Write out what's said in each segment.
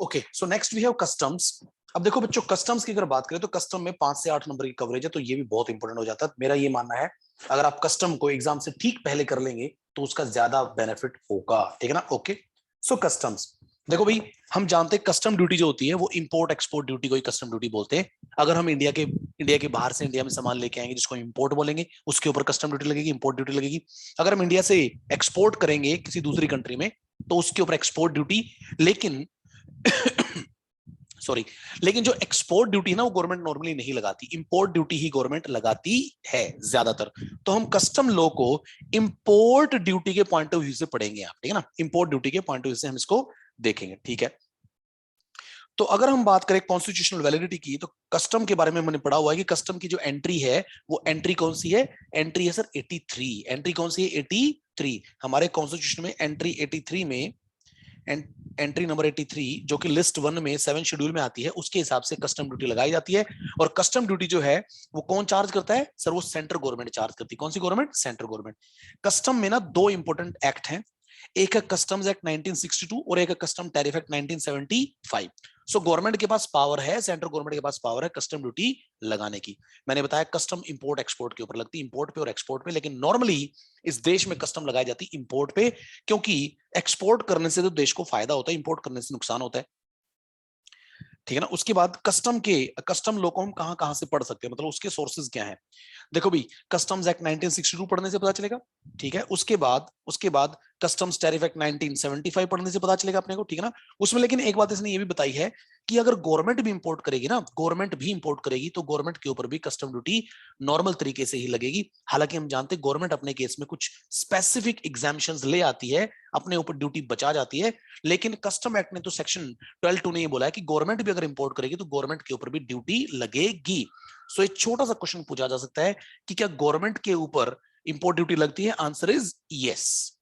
Okay, so next we have customs. अब देखो बच्चों, कस्टम्स की अगर बात करें तो कस्टम में 5 से 8 नंबर की कवरेज है, तो ये भी बहुत इंपॉर्टेंट हो जाता है। मेरा ये मानना है अगर आप कस्टम को एग्जाम से ठीक पहले कर लेंगे तो उसका ज्यादा बेनिफिट होगा, ठीक है ना। ओके, सो कस्टम्स, देखो भाई, हम जानते हैं कस्टम ड्यूटी जो होती है वो इंपोर्ट एक्सपोर्ट ड्यूटी को ही कस्टम ड्यूटी बोलते हैं। अगर हम इंडिया के बाहर से इंडिया में सामान लेके आएंगे जिसको इंपोर्ट बोलेंगे, उसके ऊपर कस्टम ड्यूटी लगेगी, इंपोर्ट ड्यूटी लगेगी। अगर हम इंडिया से एक्सपोर्ट करेंगे किसी दूसरी कंट्री में तो उसके ऊपर एक्सपोर्ट ड्यूटी। लेकिन सॉरी, लेकिन जो एक्सपोर्ट ड्यूटी है ना वो गवर्नमेंट नॉर्मली नहीं लगाती, इंपोर्ट ड्यूटी ही गवर्नमेंट लगाती है ज्यादातर। तो हम कस्टम लॉ को इंपोर्ट ड्यूटी के पॉइंट ऑफ व्यू से पढ़ेंगे आप, ठीक है ना, इंपोर्ट ड्यूटी के पॉइंट ऑफ व्यू से हम इसको देखेंगे, ठीक है। तो अगर हम बात करें कॉन्स्टिट्यूशनल वैलिडिटी की, तो कस्टम के बारे में मैंने पढ़ा हुआ है कि कस्टम की जो एंट्री है वो एंट्री कौन सी है, एंट्री है सर 83। एंट्री कौन सी है, 83। हमारे कॉन्स्टिट्यूशन में एंट्री 83 में, एंट्री नंबर 83 जो कि लिस्ट 1 में 7 शेड्यूल में आती है, उसके हिसाब से कस्टम ड्यूटी लगाई जाती है। और कस्टम ड्यूटी जो है वो कौन चार्ज करता है सर, वो सेंट्रल गवर्नमेंट चार्ज करती है। कौन सी गवर्नमेंट, सेंट्रल गवर्नमेंट। कस्टम में ना दो इंपॉर्टेंट एक्ट हैं, एक है कस्टम्स एक्ट 1962 और एक है custom tariff act 1975। So government के पास पावर है, सेंट्रल गवर्नमेंट के पास पावर है कस्टम ड्यूटी लगाने की। मैंने बताया कस्टम इंपोर्ट एक्सपोर्ट के ऊपर लगती है, इंपोर्ट पे और एक्सपोर्ट पे, लेकिन नॉर्मली इस देश में कस्टम लगाई जाती है इंपोर्ट पे, क्योंकि एक्सपोर्ट करने से तो देश को फायदा होता है, इंपोर्ट करने से नुकसान होता है, ठीक है ना। उसके बाद कस्टम लॉ को हम कहां कहां से पढ़ सकते हैं, मतलब उसके सोर्सेज क्या हैं। देखो भी, कस्टम्स एक्ट 1962 पढ़ने से पता चलेगा, ठीक है। उसके बाद कस्टम्स टैरिफ एक्ट 1975 पढ़ने से पता चलेगा अपने को, ठीक है ना। उसमें लेकिन एक बात इसने ये भी बताई है कि अगर गवर्नमेंट भी इंपोर्ट करेगी ना, गवर्नमेंट भी इंपोर्ट करेगी तो गवर्नमेंट के ऊपर भी कस्टम ड्यूटी नॉर्मल तरीके से ही लगेगी। हालांकि हम जानते हैं गवर्नमेंट अपने केस में कुछ स्पेसिफिक एग्जाम्पशंस ले आती है, अपने ऊपर ड्यूटी बचा जाती है। लेकिन कस्टम एक्ट ने तो सेक्शन 12(2) ने ये बोला है कि गवर्नमेंट भी अगर इंपोर्ट करेगी तो गवर्नमेंट के ऊपर भी ड्यूटी लगेगी। सो एक छोटा सा क्वेश्चन पूछा जा सकता है कि क्या गवर्नमेंट के ऊपर इंपोर्ट ड्यूटी लगती है, आंसर इज यस,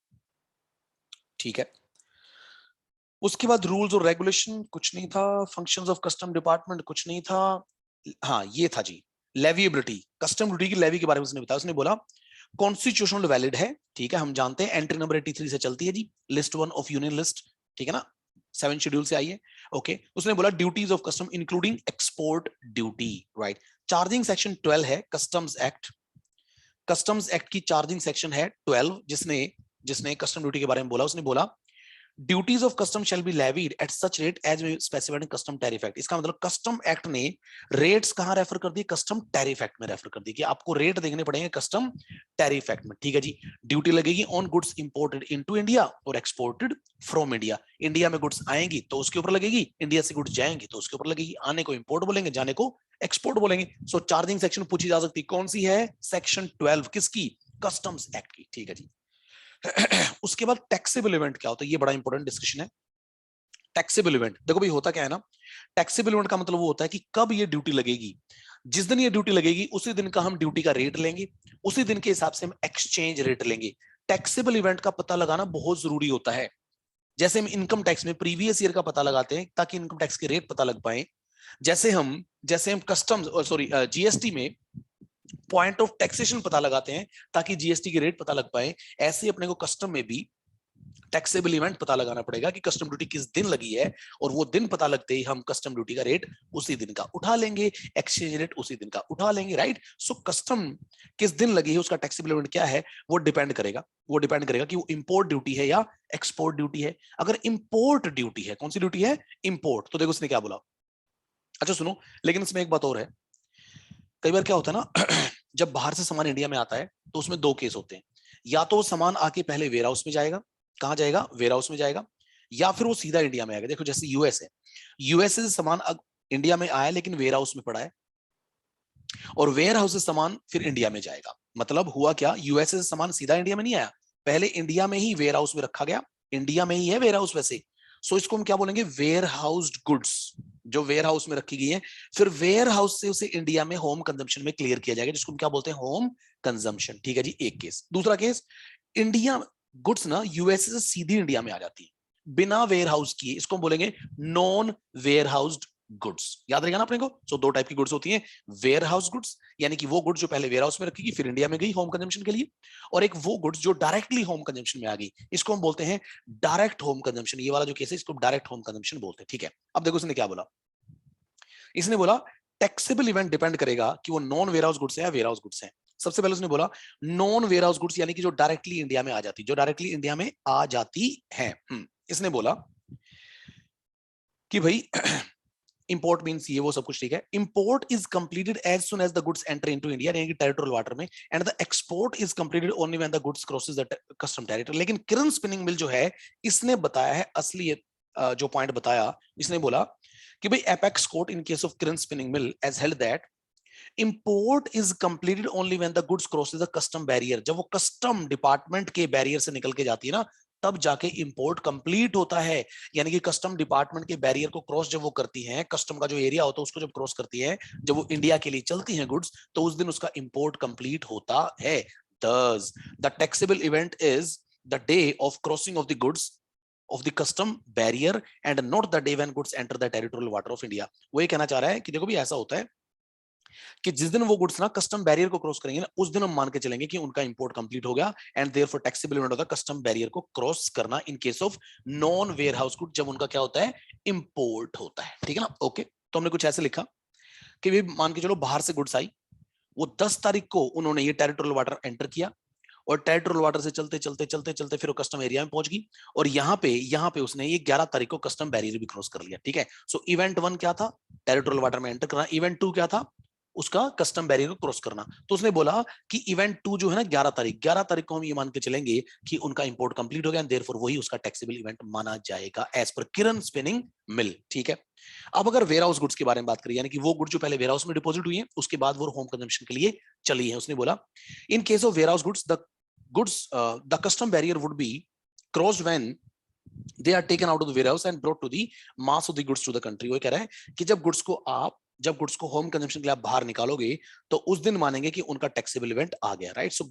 ठीक है। उसके बाद रूल्स और रेगुलेशन कुछ नहीं था, फंक्शंस ऑफ कस्टम डिपार्टमेंट कुछ नहीं था। हाँ ये था जी, लेविएबिलिटी, कस्टम ड्यूटी की लेवी के बारे में उसने बताया। उसने बोला कॉन्स्टिट्यूशनल वैलिड है, ठीक है, हम जानते हैं एंट्री नंबर 83 से चलती है जी, लिस्ट 1 ऑफ यूनियन लिस्ट, ठीक है ना, 7 शेड्यूल से आई है। ओके, उसने बोला duties of custom including export duty, right. Charging section 12 है कस्टम्स एक्ट, कस्टम्स एक्ट की चार्जिंग सेक्शन है 12, जिसने जिसने कस्टम ड्यूटी के बारे में बोला, उसने बोला duties of custom shall be levied at such rate as specified in custom tariff act. इसका मतलब कस्टम एक्ट ने रेट्स कहां रेफर कर दी, कस्टम टैरिफ एक्ट में रेफर कर दी कि आपको रेट देखने पड़ेंगे कस्टम टैरिफ एक्ट में, ठीक है जी। ड्यूटी लगेगी on goods imported into India और एक्सपोर्टेड फ्रॉम इंडिया। इंडिया में गुड्स आएंगी तो उसके ऊपर लगेगी, इंडिया से गुड्स जाएंगी तो उसके ऊपर लगेगी। आने को इंपोर्ट बोलेंगे, जाने को एक्सपोर्ट बोलेंगे। सो चार्जिंग सेक्शन पूछी जा सकती, कौन सी है, सेक्शन 12 किसकी, कस्टम्स एक्ट की, ठीक है जी। उसके बाद टैक्सेबल इवेंट क्या होता है, ये बड़ा इंपॉर्टेंट डिस्कशन है। टैक्सेबल इवेंट, देखो भाई होता क्या है ना, टैक्सेबल इवेंट का मतलब वो होता है कि कब ये ड्यूटी लगेगी, जिस दिन ये ड्यूटी लगेगी उसी दिन का हम ड्यूटी का रेट लेंगे, उसी दिन के हिसाब से हम एक्सचेंज रेट लेंगे। टैक्सेबल इवेंट का पता लगाना बहुत जरूरी होता है। जैसे हम इनकम टैक्स में प्रीवियस ईयर का पता लगाते हैं ताकि इनकम टैक्स के रेट पता लग पाए, जैसे हम कस्टम्स सॉरी जीएसटी में पॉइंट ऑफ टैक्सेशन पता लगाते हैं ताकि जीएसटी के रेट पता लग पाए, ऐसे अपने को कस्टम में भी टैक्सेबल इवेंट पता लगाना पड़ेगा कि कस्टम ड्यूटी किस दिन लगी है, और वो दिन पता लगते ही हम कस्टम ड्यूटी का रेट उसी दिन का उठा लेंगे, एक्सचेंज रेट उसी दिन का उठा लेंगे, राइट। सो कस्टम किस दिन लगी है, उसका टैक्सेबल इवेंट क्या है, वो डिपेंड करेगा कि वो इंपोर्ट ड्यूटी है या एक्सपोर्ट ड्यूटी है। अगर इंपोर्ट ड्यूटी है, कौन सी ड्यूटी है, इंपोर्ट, तो देखो उसने क्या बोला। अच्छा सुनो, लेकिन इसमें एक बात और है, कई बार क्या होता है ना, जब बाहर से सामान इंडिया में आता है तो उसमें दो केस होते हैं, या तो वो सामान आके पहले वेयर हाउस में जाएगा, कहां जाएगा, वेयर हाउस में जाएगा, या फिर वो सीधा इंडिया में आएगा। देखो जैसे यूएस है, यूएस से सामान इंडिया में आया लेकिन वेयर हाउस में पड़ा है, और वेयर हाउस से सामान फिर इंडिया में जाएगा। मतलब हुआ क्या, यूएस से सामान सीधा इंडिया में नहीं आया, पहले इंडिया में ही वेयर हाउस में रखा गया, इंडिया में ही है वेयर हाउस वैसे। सो इसको हम क्या बोलेंगे, वेयर हाउस्ड गुड्स, जो वेयर हाउस में रखी गई है, फिर वेयर हाउस से उसे इंडिया में होम कंजम्पशन में क्लियर किया जाएगा, जिसको हम क्या बोलते हैं, होम कंजम्पशन, ठीक है जी, एक केस। दूसरा केस, इंडिया गुड्स ना यूएस से सीधी इंडिया में आ जाती है बिना वेयर हाउस किए, इसको हम बोलेंगे नॉन वेयर हाउस्ड गुड्स। याद रहेगा ना अपने को। सो दो टाइप की गुड्स होती हैं, वेयर हाउस गुड्स यानी कि वो गुड्स जो पहले वेयर हाउस में रखी फिर इंडिया में गई होम कंजम्पशन के लिए, और एक वो गुड्स जो डायरेक्टली होम कंजम्पशन में आ गई, इसको हम बोलते हैं डायरेक्ट होम कंजम्पशन। ये वाला जो केस है इसको डायरेक्ट होम कंजम्पशन बोलते हैं। ठीक है, अब देखो इसने क्या बोला। इसने बोला टैक्सेबल इवेंट डिपेंड करेगा कि वो नॉन वेयर हाउस गुड्स है या वेयर हाउस गुड्स है। सबसे पहले उसने बोला नॉन वेयर हाउस गुड्स यानी कि जो डायरेक्टली इंडिया में आ जाती, जो डायरेक्टली इंडिया में आ जाती है। इसने बोला कि भाई इंपोर्ट मींस ये वो सब कुछ ठीक है। Import is completed as soon as the goods enter into India यानी कि टेरिटोरियल वाटर में, and the export is completed only when the goods crosses the custom territory. लेकिन किरण स्पिनिंग मिल जो है इसने बताया है असली जो पॉइंट बताया, इसने बोला कि भाई apex court in case of Kiran spinning mill as held that import is completed only when the goods crosses the custom barrier. जब वो कस्टम डिपार्टमेंट के बैरियर से निकल के जाती है ना तब जाके इंपोर्ट कंप्लीट होता है। यानी कि कस्टम डिपार्टमेंट के बैरियर को क्रॉस जब वो करती हैं, कस्टम का जो एरिया होता है उसको जब क्रॉस करती है, जब वो इंडिया के लिए चलती हैं गुड्स, तो उस दिन उसका इंपोर्ट कंप्लीट होता है। Thus, the taxable event is the day of crossing of the goods of the custom barrier and not the day when goods enter the territorial water of India। वो ये कहना चाह रहा है कि देखो भी ऐसा होता है कि जिस दिन वो गुड्स ना कस्टम बैरियर को क्रॉस करेंगे ना उस दिन हम मान के चलेंगे कि उनका इंपोर्ट कंप्लीट हो गया, एंड देयरफॉर टैक्सेबल इवेंट होता है कस्टम बैरियर को क्रॉस करना in case of non warehouse good, जब उनका क्या होता है इंपोर्ट होता है। ठीक है ना, ओके। तो हमने कुछ ऐसे लिखा कि भी मान के चलो बाहर से गुड्स आई, वो 10 तारीख को उन्होंने ये टेरिटोरियल वाटर एंटर किया, और टेरिटोरियल वाटर से चलते चलते चलते चलते फिर वो कस्टम एरिया में पहुंच गई, और यहाँ पे उसने ये 11 तारीख को कस्टम बैरियर भी क्रॉस कर लिया। ठीक है, सो इवेंट 1 क्या था, टेरिटोरियल वाटर में एंटर करना। इवेंट 2 क्या था, उसका कस्टम बैरियर को क्रॉस करना। तो उसने बोला कि इवेंट 2 जो है ना 11 तारीख को हम ये मान के चलेंगे कि उनका इंपोर्ट कंप्लीट हो गया, देयरफॉर वही उसका टैक्सेबल इवेंट माना जाएगा एज पर किरण स्पिनिंग मिल। ठीक है, अब अगर वेयर हाउस गुड्स के बारे में बात करें, यानी कि वो गुड्स जो पहले वेयर हाउस में डिपॉजिट हुई है उसके बाद वो होम कंजम्पशन के लिए चली है, उसने बोला in case of warehouse goods the custom barrier would be crossed when they are taken out of the warehouse and brought to the mass of the goods to the country। वो कह रहा है कि जब goods को home consumption के लिए आप बाहर निकालोगे तो उस दिन मानेंगे कि उनका टैक्सेबल इवेंट आ गया, राइट। सो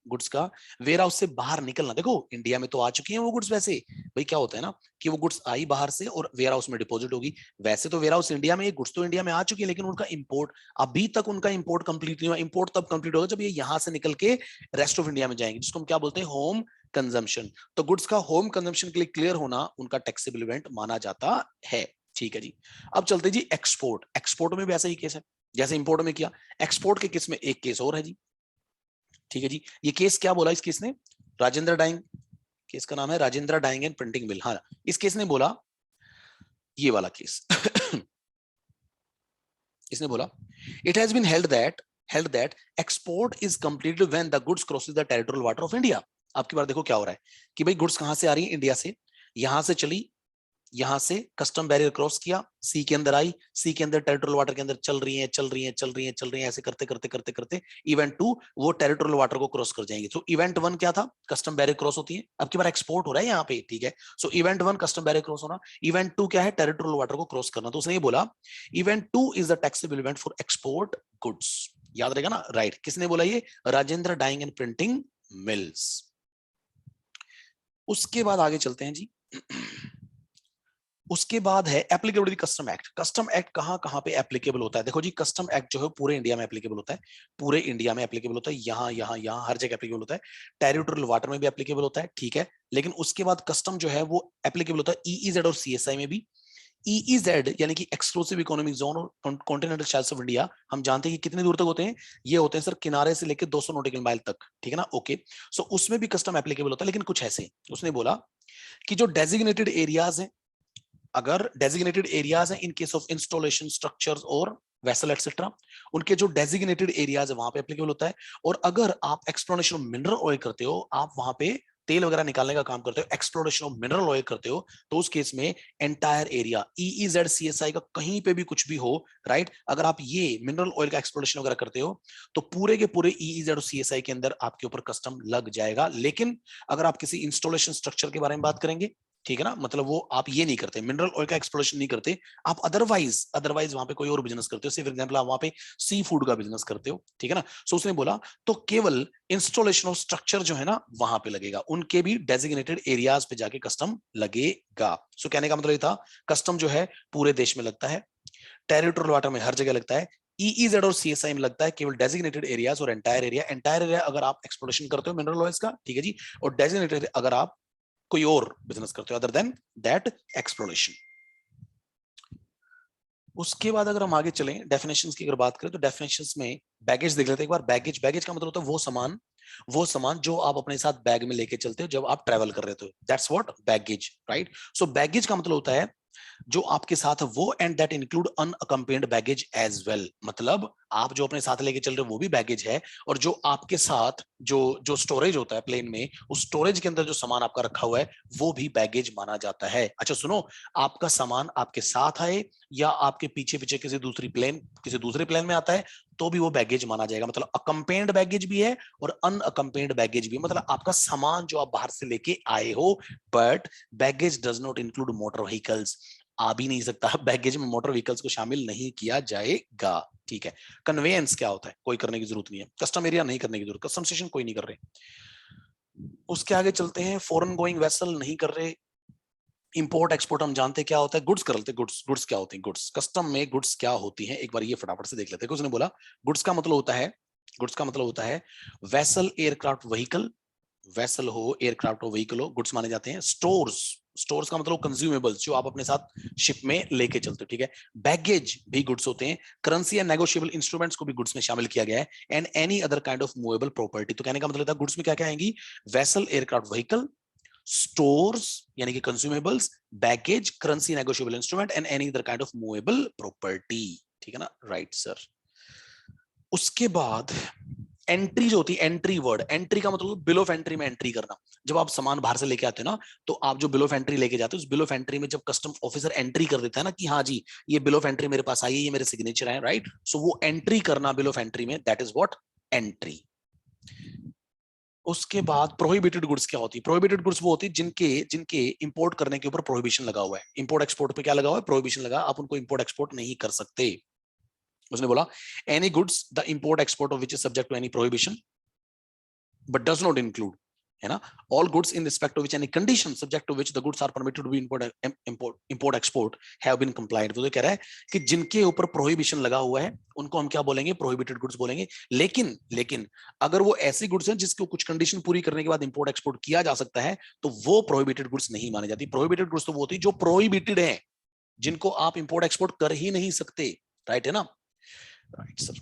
गुड्स का वेयर हाउस से बाहर निकलना, देखो इंडिया में तो आ चुकी हैं वो गुड्स, वैसे भाई क्या होता है ना कि वो गुड्स आई बाहर से और वेयर हाउस में डिपॉजिट होगी। वैसे तो वेयर हाउस इंडिया में, ये गुड्स तो इंडिया में आ चुकी है, लेकिन उनका इंपोर्ट अभी तक उनका इंपोर्ट कंप्लीट नहीं हुआ। इंपोर्ट तब कंप्लीट होगा जब ये यहां से निकल के रेस्ट ऑफ इंडिया में जाएंगे, जिसको हम क्या बोलते हैं होम कंजम्पशन। तो गुड्स का होम कंजम्पशन के लिए क्लियर होना उनका टैक्सेबल इवेंट माना जाता है। ठीक है जी, अब चलते जी एक्सपोर्ट। एक्सपोर्ट में भी ऐसा ही केस है जैसे इंपोर्ट में किया। एक्सपोर्ट के केस में एक केस और है जी। ठीक है जी, ये केस क्या बोला इस केस ने, राजेंद्र डाइंग, केस का नाम है राजेंद्र डाइंग एंड प्रिंटिंग मिल। हाँ, इस केस ने बोला ये वाला केस इसने बोला it has been held that export is completed when the goods crosses the territorial water of India. आपकी बार देखो क्या हो रहा है कि भाई गुड्स कहां से आ रही है, इंडिया से, यहां से चली, यहां से कस्टम बैरियर क्रॉस किया, सी के अंदर आई, सी के अंदर टेरिटोरियल वाटर के अंदर चल रही है, ऐसे करते करते करते करते इवेंट 2 वो टेरिटोरियल वाटर को क्रॉस कर जाएंगे। तो इवेंट 1 क्या था, कस्टम बैरियर क्रॉस होती है, अब की बार एक्सपोर्ट हो रहा है यहाँ पे। ठीक है, सो इवेंट 1 कस्टम बैरियर क्रॉस होना, इवेंट 2 क्या है, टेरिटोरियल वाटर को क्रॉस करना। तो उसने ये बोला event 2 is the taxable event for export goods. याद रहेगा ना, राइट। किसने बोला ये, Rajendra dyeing and printing mills. उसके बाद आगे चलते हैं जी उसके बाद है applicability custom act. Custom act कहां कहां पे एप्लीकेबल होता है, देखो जी कस्टम एक्ट जो है पूरे इंडिया में एप्लीकेबल होता है, पूरे इंडिया में एप्लीकेबल होता है, यहाँ हर जगह एप्लीकेबल होता है, टेरिटोरियल वाटर में भी एप्लीकेबल होता है। ठीक है, लेकिन उसके बाद कस्टम जो है वो एप्लीकेबल होता है ईईजेड और सीएसआई में भी। ईईजेड यानी कि एक्सक्लूसिव इकोनॉमिक जोन और कॉन्टिनेंटल शेल्फ ऑफ इंडिया, हम जानते हैं कि कितनी दूर तक होते हैं, ये होते हैं सर किनारे से लेकर 200 नॉटिकल माइल तक। ठीक है ना, ओके। सो उसमें भी कस्टम एप्लीकेबल होता है, लेकिन कुछ ऐसे उसने बोला कि जो डेजिग्नेटेड एरियाज हैं, अगर डेजिग्नेटेड एरियाज हैं इन केस ऑफ इंस्टॉलेशन स्ट्रक्चर्स और वेसल एक्सेट्रा, उनके जो डेजिग्नेटेड एरियाज है वहां पे एप्लीकेबल होता है। और अगर आप एक्सप्लोरेशन ऑफ मिनरल ऑयल करते हो, आप वहां पे तेल वगैरह निकालने का काम करते हो, एक्सप्लोरेशन ऑफ मिनरल ऑयल करते हो, तो उस केस में एंटायर एरिया ईईजेड सीएसआई का कहीं पे भी कुछ भी हो, राइट, अगर आप ये मिनरल ऑयल का एक्सप्लोरेशन वगैरह करते हो तो पूरे के पूरे ईईजेड और सीएसआई के अंदर आपके ऊपर कस्टम लग जाएगा। लेकिन अगर आप किसी इंस्टॉलेशन स्ट्रक्चर के बारे में बात करेंगे, ठीक है ना, मतलब वो आप ये नहीं करते, मिनरल ऑयल का एक्सप्लोरेशन नहीं करते, आप अदरवाइज वहां पे कोई और बिजनेस करते हो, फॉर एग्जांपल आप वहां पे सी फूड का बिजनेस करते हो, ठीक है ना। सो उसने बोला तो केवल इंस्टॉलेशन ऑफ स्ट्रक्चर जो है ना वहां पे लगेगा, उनके भी डेजिग्नेटेड एरियाज पे जाके कस्टम लगेगा। सो कहने का मतलब ये था कस्टम जो है पूरे देश में लगता है, टेरिटोरियल वाटर में हर जगह लगता है। ईईजेड और सीएसआई में लगता है केवल डेजिग्नेटेड एरियाज और एंटायर एरिया। एंटायर एरिया अगर आप एक्सप्लोरेशन करते हो मिनरल ऑयल्स का, ठीक है जी, और डेजिग्नेटेड अगर आप कोई और बिजनेस करते हो अदर देन दैट एक्सप्लोरेशन। उसके बाद अगर हम आगे चलें डेफिनेशंस की अगर बात करें तो डेफिनेशंस में बैगेज देख लेते हैं एक बार। बैगेज, बैगेज का मतलब होता है वो सामान जो आप अपने साथ बैग में लेके चलते हो जब आप ट्रैवल कर रहे हो, that's what baggage, right. So baggage का मतलब होता है जो आपके साथ है वो, and that include unaccompanied baggage as well. मतलब आप जो अपने साथ लेके चल रहे हो वो भी बैगेज है, और जो आपके साथ जो जो स्टोरेज होता है प्लेन में, उस स्टोरेज के अंदर जो सामान आपका रखा हुआ है वो भी बैगेज माना जाता है। अच्छा सुनो, आपका सामान आपके साथ आए या आपके पीछे पीछे किसी दूसरे प्लेन में आता है तो भी वो बैगेज माना जाएगा। मतलब अकम्पेन्ड बैगेज भी है और अनअकम्पेन्ड बैगेज भी है। मतलब आपका सामान जो आप बाहर से लेके आए हो, but baggage does not include motor vehicles. आ भी नहीं सकता, बैगेज में मोटर व्हीकल्स को शामिल नहीं किया जाएगा, ठीक है। कन्वेयंस क्या होता है, कोई करने की जरूरत नहीं है। कस्टम एरिया नहीं करने की जरूरत, कस्टम स्टेशन कोई नहीं कर रहे। उसके आगे चलते हैं, फॉरेन गोइंग वेसल नहीं कर रहे। इंपोर्ट एक्सपोर्ट हम जानते क्या होता है, गुड्स कर लेते। गुड्स, गुड्स क्या होती है, गुड्स कस्टम में गुड्स क्या होती हैं एक बार ये फटाफट से देख लेते हैं। उसने बोला गुड्स का मतलब होता है, गुड्स का मतलब होता है वेसल, एयरक्राफ्ट, व्हीकल, वेसल हो, एयरक्राफ्ट हो, व्हीकल हो, गुड्स माने जाते हैं। स्टोर्स, स्टोर्स का मतलब कंज्यूमेबल्स जो आप अपने साथ शिप में लेके चलते हो, ठीक है। बैगेज भी गुड्स होते हैं। करेंसी या नेगोशिएबल इंस्ट्रूमेंट्स को भी गुड्स में शामिल किया गया है। And any other kind of movable property. तो कहने का मतलब था गुड्स में क्या क्या आएंगी, वेसल, एयरक्राफ्ट, व्हीकल, स्टोर्स यानी कि consumables, baggage, currency, negotiable instrument and any other kind of movable property, ठीक है ना, राइट सर। उसके बाद एंट्री जो होती है, एंट्री वर्ड, एंट्री का मतलब बिल ऑफ एंट्री में एंट्री करना। जब आप सामान बाहर से लेके आते हो ना, तो आप जो बिल ऑफ एंट्री लेके जाते हो, उस बिल ऑफ एंट्री में जब कस्टम ऑफिसर एंट्री कर देता है ना कि हाँ जी ये बिल ऑफ एंट्री मेरे पास आई है, ये मेरे सिग्नेचर है, राइट। सो वो एंट्री करना बिल ऑफ एंट्री में, दैट इज व्हाट एंट्री। उसके बाद प्रोहिबिटेड गुड्स क्या होती है, प्रोहिबिटेड गुड्स वो होती है जिनके जिनके इंपोर्ट करने के ऊपर प्रोहिबिशन लगा हुआ है। इंपोर्ट एक्सपोर्ट पे क्या लगा हुआ है, प्रोहिबिशन लगा, आप उनको इंपोर्ट एक्सपोर्ट नहीं कर सकते। उसने बोला any goods the import export of which is subject to any prohibition but does not include, है ना, all goods in respect of which any condition subject to which the goods are permitted to be import export have been complied। वो तो कह रहा है कि जिनके ऊपर प्रोहिबिशन लगा हुआ है उनको हम क्या बोलेंगे, प्रोहिबिटेड गुड्स बोलेंगे। लेकिन अगर वो ऐसी गुड्स हैं जिसको कुछ कंडीशन पूरी करने के बाद इंपोर्ट एक्सपोर्ट किया जा सकता है तो वो प्रोहिबिटेड गुड्स नहीं मानी जाती। प्रोहिबिटेड गुड्स तो वो होती है जो प्रोहिबिटेड है, जिनको आप इंपोर्ट एक्सपोर्ट कर ही नहीं सकते, राइट है ना, राइट सर।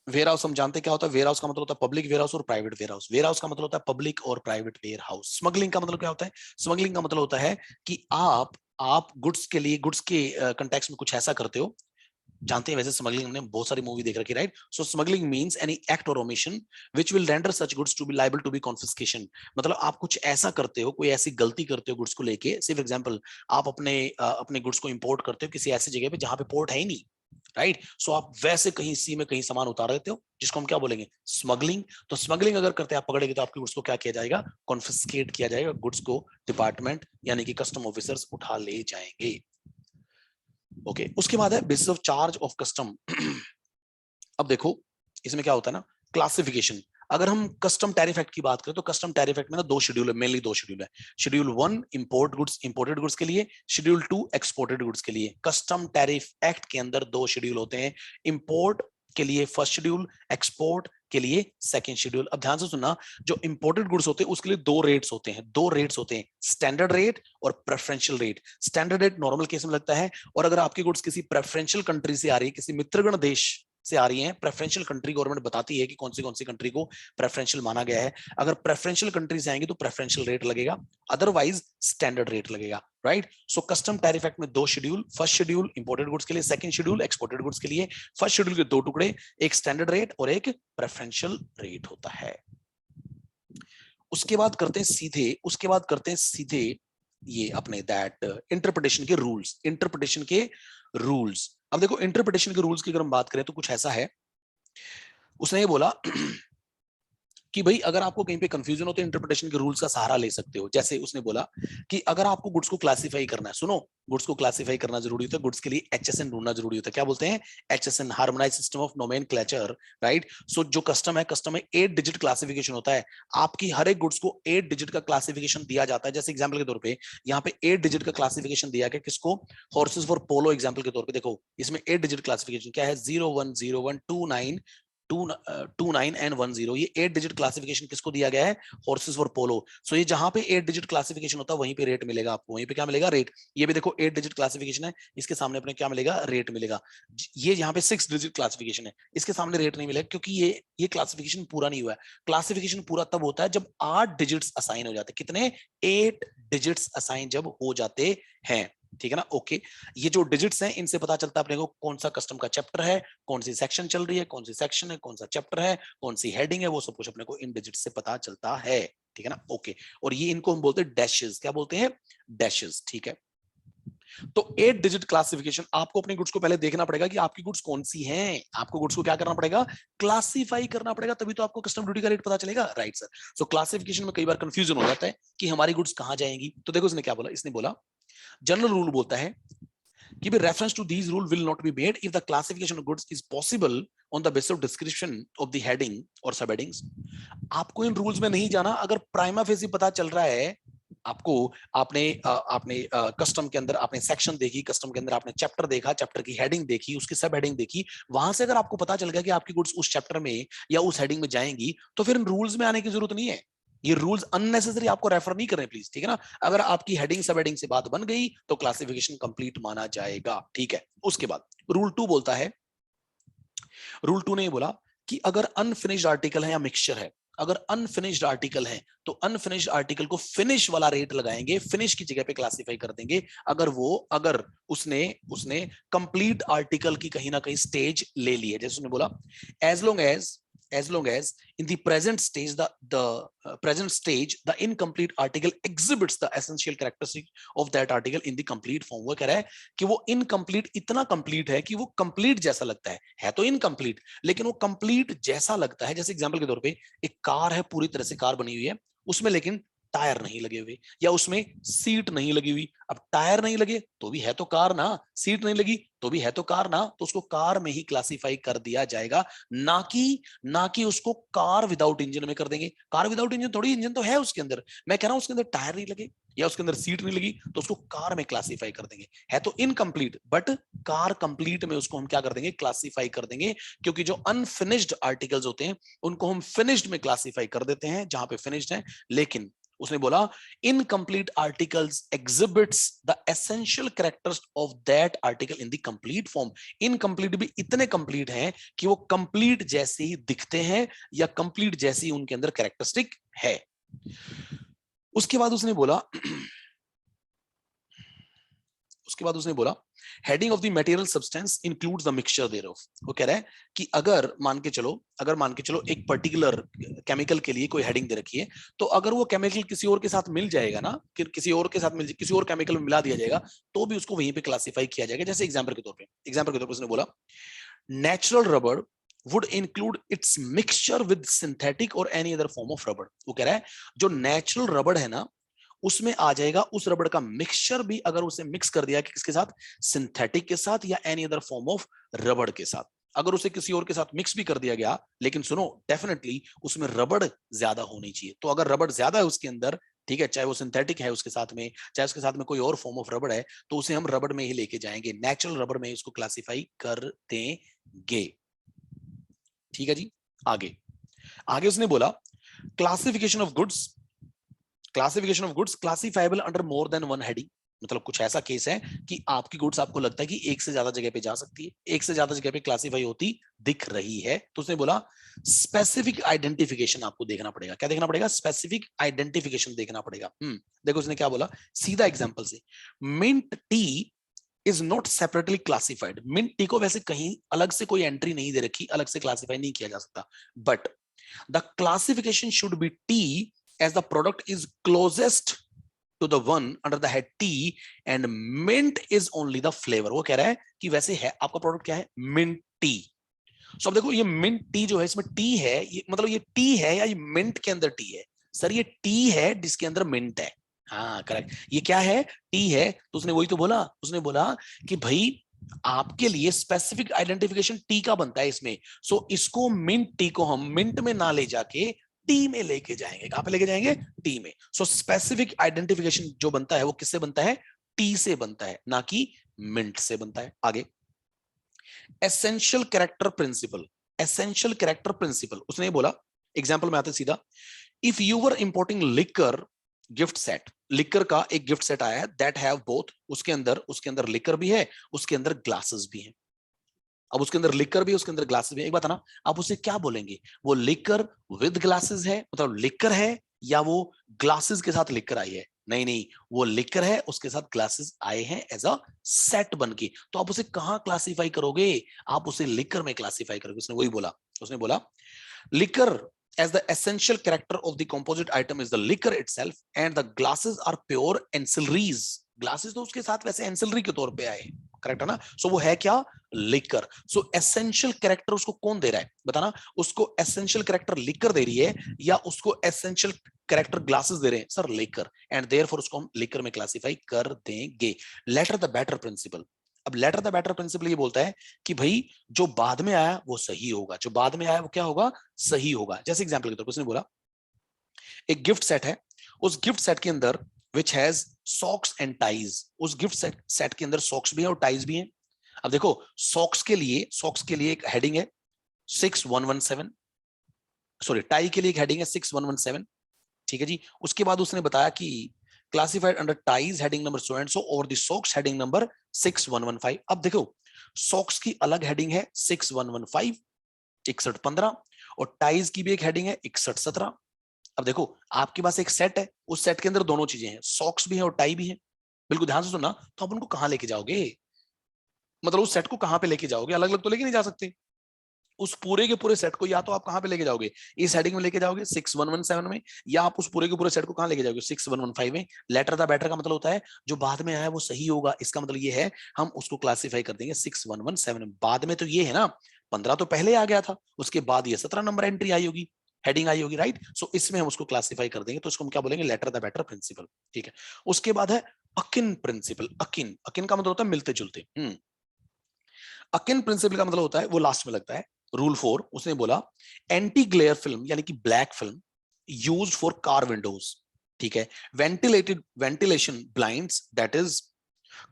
वेयर हाउस हम जानते क्या होता है, वेयर हाउस का मतलब होता है पब्लिक वेयर हाउस और private warehouse. Warehouse का मतलब होता है पब्लिक और प्राइवेट वेयर हाउस। स्मगलिंग का मतलब क्या होता है, स्मगलिंग का मतलब होता है कि आप गुड्स के लिए, गुड्स के कंटेक्स्ट में कुछ ऐसा करते हो, जानते हैं वैसे स्मगलिंग, हमने बहुत सारी मूवी देख रखी, right. So smuggling means any act और omission which will render such goods to be liable to be confiscation. मतलब आप कुछ ऐसा करते हो, कोई ऐसी गलती करते हो गुड्स को लेके। सिर्फ एग्जांपल, आप अपने गुड्स को इंपोर्ट करते हो किसी ऐसी जगह पे जहां पे पोर्ट है ही नहीं, राइट। सो आप वैसे कहीं सी में कहीं सामान उतार देते हो, जिसको हम क्या बोलेंगे, स्मगलिंग। तो स्मगलिंग अगर करते हैं आप पकड़ेंगे तो आपके गुड्स को क्या किया जाएगा, कॉन्फिस्केट किया जाएगा। गुड्स को डिपार्टमेंट यानी कि कस्टम ऑफिसर्स उठा ले जाएंगे। ओके, उसके बाद है basis of charge of custom. अब देखो इसमें क्या होता है ना, क्लासिफिकेशन। अगर हम कस्टम टैरिफ एक्ट की बात करें तो कस्टम टैरिफ एक्ट में ना दो शेड्यूल है, मेनली दो शेड्यूल है। Schedule 1 import goods, imported goods के लिए, शेड्यूल 2 एक्सपोर्टेड गुड्स के लिए। कस्टम टैरिफ एक्ट के अंदर दो शेड्यूल होते हैं, इंपोर्ट के लिए फर्स्ट शेड्यूल, एक्सपोर्ट के लिए सेकंड शेड्यूल। अब ध्यान से सुनना, जो इंपोर्टेड गुड्स होते हैं उसके लिए दो रेट्स होते हैं, दो रेट्स होते हैं, स्टैंडर्ड रेट और preferential rate. Standard rate normal case में लगता है, और अगर आपकी गुड्स किसी प्रेफरेंशियल कंट्री से आ रही है, किसी मित्रगण देश से आ रही हैं, प्रेफरेंशियल कंट्री कॉन्वेंट बताती है कि कौन सी कंट्री को प्रेफरेंशियल माना गया है। अगर प्रेफरेंशियल कंट्री से आएंगे तो प्रेफरेंशियल रेट लगेगा, अदरवाइज स्टैंडर्ड रेट लगेगा, राइट। सो कस्टम टैरिफ एक्ट में दो schedule, first schedule imported goods के लिए, सेकंड शेड्यूल एक्सपोर्टेड गुड्स के लिए। फर्स्ट शेड्यूल के दो टुकड़े, एक स्टैंडर्ड रेट और एक प्रेफरेंशियल रेट होता है। उसके बाद करते हैं सीधे ये अपने दैट इंटरप्रिटेशन के रूल्स, इंटरप्रिटेशन के रूल्स। अब देखो इंटरप्रिटेशन के रूल्स की अगर हम बात करें तो कुछ ऐसा है, उसने ये बोला कि भाई अगर आपको कहीं पे कंफ्यूजन हो तो इंटरप्रिटेशन के रूल्स का सहारा ले सकते हो। जैसे उसने बोला कि अगर आपको गुड्स को क्लासिफाई करना है, सुनो, गुड्स को क्लासिफाई करना जरूरी होता है, गुड्स के लिए एचएसएन ढूंढना जरूरी होता है। क्या बोलते हैं? HSN, harmonized system of nomenclature, right. So जो कस्टम में 8 डिजिट क्लासिफिकेशन होता है। आपकी हर एक गुड्स को 8 डिजिट का क्लासिफिकेशन दिया जाता है। जैसे एग्जाम्पल के तौर पर यहाँ पे 8 डिजिट का क्लासिफिकेशन दिया गया किसको? हॉर्सेस फॉर पोलो एग्जाम्पल के तौर पर देखो, इसमें 8 डिजिट क्लासिफिकेशन क्या है? 010129 29 एंड 10, ये 8 डिजिट क्लासिफिकेशन किसको दिया गया है? हॉर्सेस फॉर पोलो। सो ये जहां पे 8 डिजिट क्लासिफिकेशन होता है वहीं पे रेट मिलेगा आपको, वहीं पे क्या मिलेगा? रेट। ये भी देखो 8 डिजिट क्लासिफिकेशन है, इसके सामने अपने क्या मिलेगा? रेट मिलेगा। ये यहाँ पे 6 डिजिट क्लासिफिकेशन है, इसके सामने रेट नहीं मिलेगा, क्योंकि ये क्लासिफिकेशन पूरा नहीं हुआ है। क्लासिफिकेशन पूरा तब होता है जब 8 डिजिट्स असाइन हो जाते हैं। कितने? 8 डिजिट्स असाइन जब हो जाते हैं, ठीक है ना? ओके, ये जो डिजिट्स हैं इनसे पता चलता है अपने को कौन सा कस्टम का चैप्टर है, कौन सी सेक्शन चल रही है, कौन सी सेक्शन है, कौन सा चैप्टर है, कौन सी हेडिंग है, वो सब कुछ अपने को इन डिजिट से पता चलता है, ठीक है ना? ओके, और ये इनको हम बोलते हैं डैशेस। क्या बोलते हैं? डैशेस, ठीक है। तो 8 डिजिट क्लासिफिकेशन, आपको अपनी गुड्स को पहले देखना पड़ेगा कि आपकी गुड्स कौन सी हैं। आपको गुड्स को क्या करना पड़ेगा? क्लासिफाई करना पड़ेगा, तभी तो आपको कस्टम ड्यूटी का रेट पता चलेगा, राइट सर। सो क्लासिफिकेशन में कई बार कंफ्यूजन हो जाता है कि हमारी गुड्स कहां जाएंगी। तो देखो इसने क्या बोला, इसने बोला जनरल रूल बोलता है कि reference to these rule will not be made if the classification of goods is possible on the basis of description of the heading or subheadings। आपको इन रूल्स में नहीं जाना अगर प्राइमा फेसी पता चल रहा है आपको, आपने कस्टम के अंदर आपने सेक्शन देखी, कस्टम के अंदर आपने चैप्टर देखा, चैप्टर की हेडिंग देखी, उसकी सब हेडिंग देखी, वहां से अगर आपको पता चल गया कि आपकी गुड्स उस चैप्टर में या उस हेडिंग में जाएंगी, तो फिर इन रूल्स में आने की जरूरत नहीं है। ये रूल्स अननेसेसरी आपको रेफर नहीं करने प्लीज, ठीक है ना? अगर आपकी हेडिंग सब हेडिंग से बात बन गई तो क्लासिफिकेशन कंप्लीट माना जाएगा, ठीक है। उसके बाद रूल 2 बोलता है, रूल 2 ने ये बोला कि अगर अनफिनिश्ड आर्टिकल है या मिक्सचर है, अगर अनफिनिश्ड आर्टिकल है तो अनफिनिश्ड आर्टिकल को फिनिश वाला रेट लगाएंगे, फिनिश की जगह पे क्लासिफाई कर देंगे। अगर उसने उसने कंप्लीट आर्टिकल की कहीं ना कहीं स्टेज ले ली है, जैसे उसने बोला as long as in the present stage the incomplete article exhibits the essential characteristic of that article in the complete form। वो कह रहा है कि वो incomplete इतना complete है कि वो complete जैसा लगता है तो incomplete, लेकिन वो complete जैसा लगता है। जैसे एग्जांपल के तौर पे एक कार है, पूरी तरह से कार बनी हुई है, उसमें लेकिन टायर नहीं लगे हुए या उसमें सीट नहीं लगी हुई। अब टायर नहीं लगे तो भी है तो कार ना, सीट नहीं लगी तो भी है तो कार ना, तो उसको कार में ही क्लासिफाई कर दिया जाएगा, ना कि उसको कार विदाउट इंजन में कर देंगे। कार विदाउट इंजन थोड़ी, इंजन तो है उसके अंदर, मैं कह रहा हूं उसके अंदर टायर नहीं लगे या उसके अंदर सीट नहीं लगी तो उसको कार में क्लासिफाई कर देंगे। है तो इनकम्प्लीट बट कार कंप्लीट में उसको हम क्या कर देंगे? क्लासिफाई कर देंगे, क्योंकि जो अनफिनिश्ड आर्टिकल्स होते हैं उनको हम फिनिश्ड में क्लासिफाई कर देते हैं जहां पे फिनिश्ड है। लेकिन उसने बोला incomplete articles exhibits the essential characters of that article in the complete form. Incomplete भी इतने कंप्लीट हैं कि वो कंप्लीट जैसे ही दिखते हैं या कंप्लीट जैसी उनके अंदर कैरेक्टरिस्टिक है। उसके बाद उसने बोला heading of the material substance includes the mixture thereof. वो कह रहा है कि अगर मान के चलो एक पर्टिकुलर केमिकल के लिए कोई हेडिंग दे रखी है, तो अगर वो केमिकल किसी और के साथ मिल जाएगा ना, कि किसी और केमिकल में मिला दिया जाएगा तो भी उसको वहीं पे क्लासिफाई किया जाएगा। जैसे एग्जांपल के तौर पे उसने बोला natural rubber would include its mixture with synthetic or any other form of rubber। वो कह रहा है जो नेचुरल रबर है ना उसमें आ जाएगा उस रबड़ का मिक्सचर भी, अगर उसे मिक्स कर दिया कि किसके साथ? सिंथेटिक के साथ या एनी अदर फॉर्म ऑफ रबड़ के साथ। अगर उसे किसी और के साथ मिक्स भी कर दिया गया, लेकिन सुनो डेफिनेटली उसमें रबड़ ज्यादा होनी चाहिए। तो अगर रबड़ ज्यादा है उसके अंदर, ठीक है, चाहे वो सिंथेटिक है उसके साथ में, चाहे उसके साथ में कोई और फॉर्म ऑफ रबड़ है, तो उसे हम रबड़ में ही लेके जाएंगे, नेचुरल रबड़ में इसको क्लासिफाई कर देंगे। ठीक है जी। आगे उसने बोला classification of goods classifiable under more than one heading. मतलब कुछ ऐसा केस है कि आपकी गुड्स आपको लगता है कि एक से ज्यादा जगह पे जा सकती है, एक से ज्यादा जगह पे क्लासिफाई होती दिख रही है, तो उसने बोला स्पेसिफिक आइडेंटिफिकेशन आपको देखना पड़ेगा। क्या देखना पड़ेगा? स्पेसिफिक आइडेंटिफिकेशन देखना पड़ेगा। देखो उसने क्या बोला, सीधा एग्जांपल से, mint tea is not separately classified. Mint tea को वैसे कहीं अलग से कोई एंट्री नहीं दे रखी, अलग से क्लासिफाई नहीं किया जा सकता, but the classification should be T as the product is closest to the one under the head tea and mint is only the flavor। वो कह रहा है कि वैसे है आपका प्रोडक्ट क्या है? मिंट टी, सो अब देखो ये मिंट टी जो है, इसमें टी है, ये मतलब ये टी है या ये मिंट के अंदर टी है? सर ये टी है जिसके अंदर मिंट है। हाँ करेक्ट। ये क्या है? टी है। तो उसने वही तो बोला, उसने बोला कि भाई आपके लिए स्पेसिफिक आइडेंटिफिकेशन टी का बनता है इसमें। सो इसको मिंट टी को हम मिंट में ना ले जाके टी में लेके जाएंगे। कहां पे लेके जाएंगे? टी में। सो स्पेसिफिक आइडेंटिफिकेशन जो बनता है वो किससे बनता है? टी से बनता है, ना कि मिंट से बनता है। आगे, essential character principle. Essential character principle उसने बोला, एग्जांपल में आते सीधा, if you were importing liquor gift set, liquor का एक गिफ्ट सेट आया है दैट हैव बोथ, उसके अंदर लिकर भी है, उसके अंदर ग्लासेस भी हैं। अब उसके अंदर लिकर भी, उसके अंदर ग्लासेस भी। एक बात है ना, आप उसे क्या बोलेंगे? वो लिकर विद ग्लासेस है, मतलब लिकर है, या वो ग्लासेस के साथ लिकर आई है? नहीं नहीं, वो लिकर है, उसके साथ ग्लासेस आए हैं एज अ सेट बन के। तो आप उसे कहां क्लासिफाई करोगे? आप उसे लिकर में क्लासिफाई करोगे। उसने वही बोला, उसने बोला liquor as the essential character of the composite item is the liquor itself and the glasses are pure ancillaries। Glasses तो उसके साथ वैसे एंसिलरी के तौर पे आए, करेक्ट है ना? सो वो है क्या? लिकर। सो एसेंशियल कैरेक्टर उसको कौन दे रहा है बताना? उसको एसेंशियल कैरेक्टर लिकर दे रही है या उसको एसेंशियल कैरेक्टर ग्लासेस दे रहे हैं? Sir liquor. एंड देयरफॉर उसको हम लिकर में क्लासिफाई कर देंगे। Later the better principle. अब लेटर द बेटर प्रिंसिपल ये बोलता है कि भाई जो बाद में आया वो सही होगा, जो बाद में आया वो क्या होगा? सही होगा। जैसे एग्जांपल के तौर पर उसने बोला एक गिफ्ट सेट है, उस गिफ्ट सेट के अंदर which has socks and ties, उस गिफ्ट सेट के अंदर सॉक्स भी है और टाइज भी है। अब देखो सॉक्स के लिए एक हेडिंग है 6117, सॉरी टाई के लिए एक हेडिंग है 6117, ठीक है जी। उसके बाद उसने बताया कि classified under ties heading number so and so और द सॉक्स हेडिंग नंबर 6115। अब देखो सॉक्स की अलग हेडिंग है 6115 6115, और टाइज की भी एक हेडिंग है 6117। अब देखो आपके पास एक सेट है, उस सेट के अंदर दोनों चीजें हैं, सॉक्स भी है और टाई भी है। बिल्कुल ध्यान से सुनना, तो आप उनको कहां लेके जाओगे? मतलब उस सेट को कहां पे लेके जाओगे? अलग अलग तो लेके नहीं जा सकते। उस पूरे के पूरे सेट को या तो आप कहां पे लेके जाओगे? इस हेडिंग में लेके जाओगे 6117 में, या आप उस पूरे के पूरे सेट को कहां लेके जाओगे? 6115 में। लेटर द बेटर का मतलब होता है जो बाद में आया वो सही होगा, इसका मतलब ये है हम उसको क्लासिफाई कर देंगे 6117 में। बाद में तो ये है ना 15 तो पहले आ गया था, उसके बाद ये 17 नंबर एंट्री आई होगी, हेडिंग आई होगी, राइट? सो इसमें हम उसको क्लासिफाई कर देंगे, तो इसको हम क्या बोलेंगे? लेटर द बेटर प्रिंसिपल, ठीक है। उसके बाद है अकिन प्रिंसिपल। अकिन, अकिन का मतलब होता है मिलते जुलते। अकिन प्रिंसिपल का मतलब होता है, वो लास्ट में लगता है, रूल 4। उसने बोला एंटी ग्लेयर फिल्म यानी कि black film used for car Windows, ठीक है, ventilation blinds that is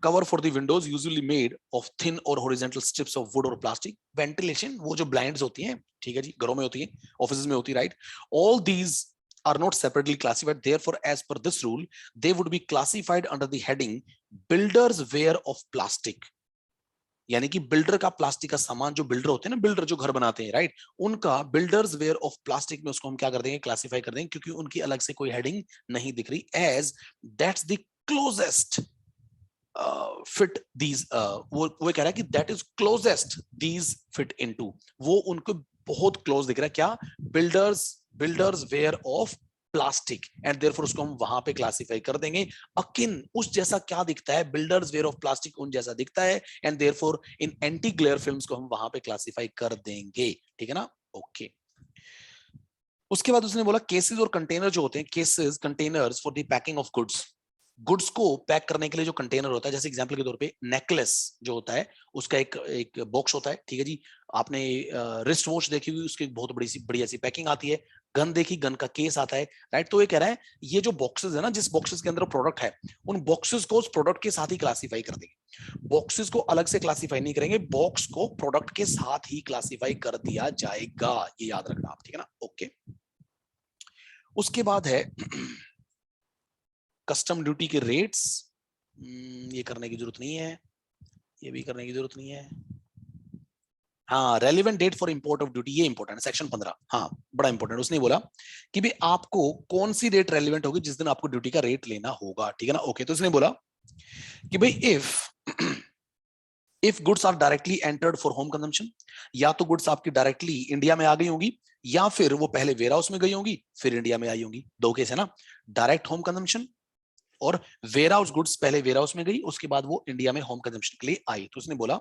cover for the Windows usually made of thin और हॉरिजॉन्टल स्ट्रिप्स ऑफ वुड और प्लास्टिक। वेंटिलेशन वो जो ब्लाइंड्स होती हैं, ठीक है जी, घरों में होती है, ऑफिस में होती है, right? All these are not separately classified, therefore as per this rule they would be classified under the heading builders wear of plastic। यानी कि बिल्डर का प्लास्टिक का सामान, जो बिल्डर होते हैं ना, बिल्डर जो घर बनाते हैं, राइट, उनका बिल्डर्स वेयर ऑफ प्लास्टिक में उसको हम क्या कर देंगे? क्लासिफाई कर देंगे, क्योंकि उनकी अलग से कोई हेडिंग नहीं दिख रही, as that's the closest fit these, वो कह रहा है कि that is closest these fit into, वो उनको बहुत क्लोज दिख रहा है क्या? Builders ware of plastic, and therefore उसको हम वहां पे क्लासिफाई कर देंगे। अकिन उस जैसा क्या दिखता है? बिल्डर्स वेयर ऑफ प्लास्टिक उन जैसा दिखता है, and therefore in anti glare films को हम वहां पे क्लासिफाई कर देंगे, ठीक है ना? ओके। उसके बाद उसने बोला केसेस और कंटेनर जो होते हैं, cases containers for the packing of goods, goods को पैक करने के लिए जो कंटेनर होता है, जैसे एग्जांपल के तौर पे नेकलेस जो होता है उसका एक एक बॉक्स होता है, ठीक है जी। आपने रिस्ट वॉच देखी हुई, उसकी बहुत बड़ी सी बढ़िया सी पैकिंग आती है। गन देखी, गन का केस आता है, राइट? तो ये कह रहा है ये जो बॉक्सेस है ना, जिस बॉक्सेस के अंदर प्रोडक्ट है, उन बॉक्सेस को उस प्रोडक्ट के साथ ही क्लासिफाई कर देंगे। बॉक्सेस को अलग से क्लासिफाई नहीं करेंगे, बॉक्स को प्रोडक्ट के साथ ही क्लासिफाई कर दिया जाएगा, ये याद रखना आप, ठीक है ना? ओके। उसके बाद है कस्टम ड्यूटी के रेट्स। ये करने की जरूरत नहीं है, ये भी करने की जरूरत नहीं है। हाँ, relevant date for import of duty, ये इंपॉर्टेंट है, सेक्शन 15। हाँ, बड़ा इंपॉर्टेंट। उसने बोला कि भाई आपको कौन सी डेट रेलिवेंट होगी जिस दिन आपको ड्यूटी का रेट लेना होगा, ठीक है ना? ओके। तो उसने बोला कि भाई if goods are directly entered for home consumption, या तो गुड्स आपकी डायरेक्टली इंडिया में आ गई होंगी, या फिर वो पहले वेयर हाउस में गई होंगी फिर इंडिया में आई होंगी। दो केस है ना, डायरेक्ट होम कंजम्पशन और वेयर हाउस गुड्स पहले वेयर हाउस में गई, उसके बाद वो इंडिया में होम कंजम्पशन के लिए आई। तो उसने बोला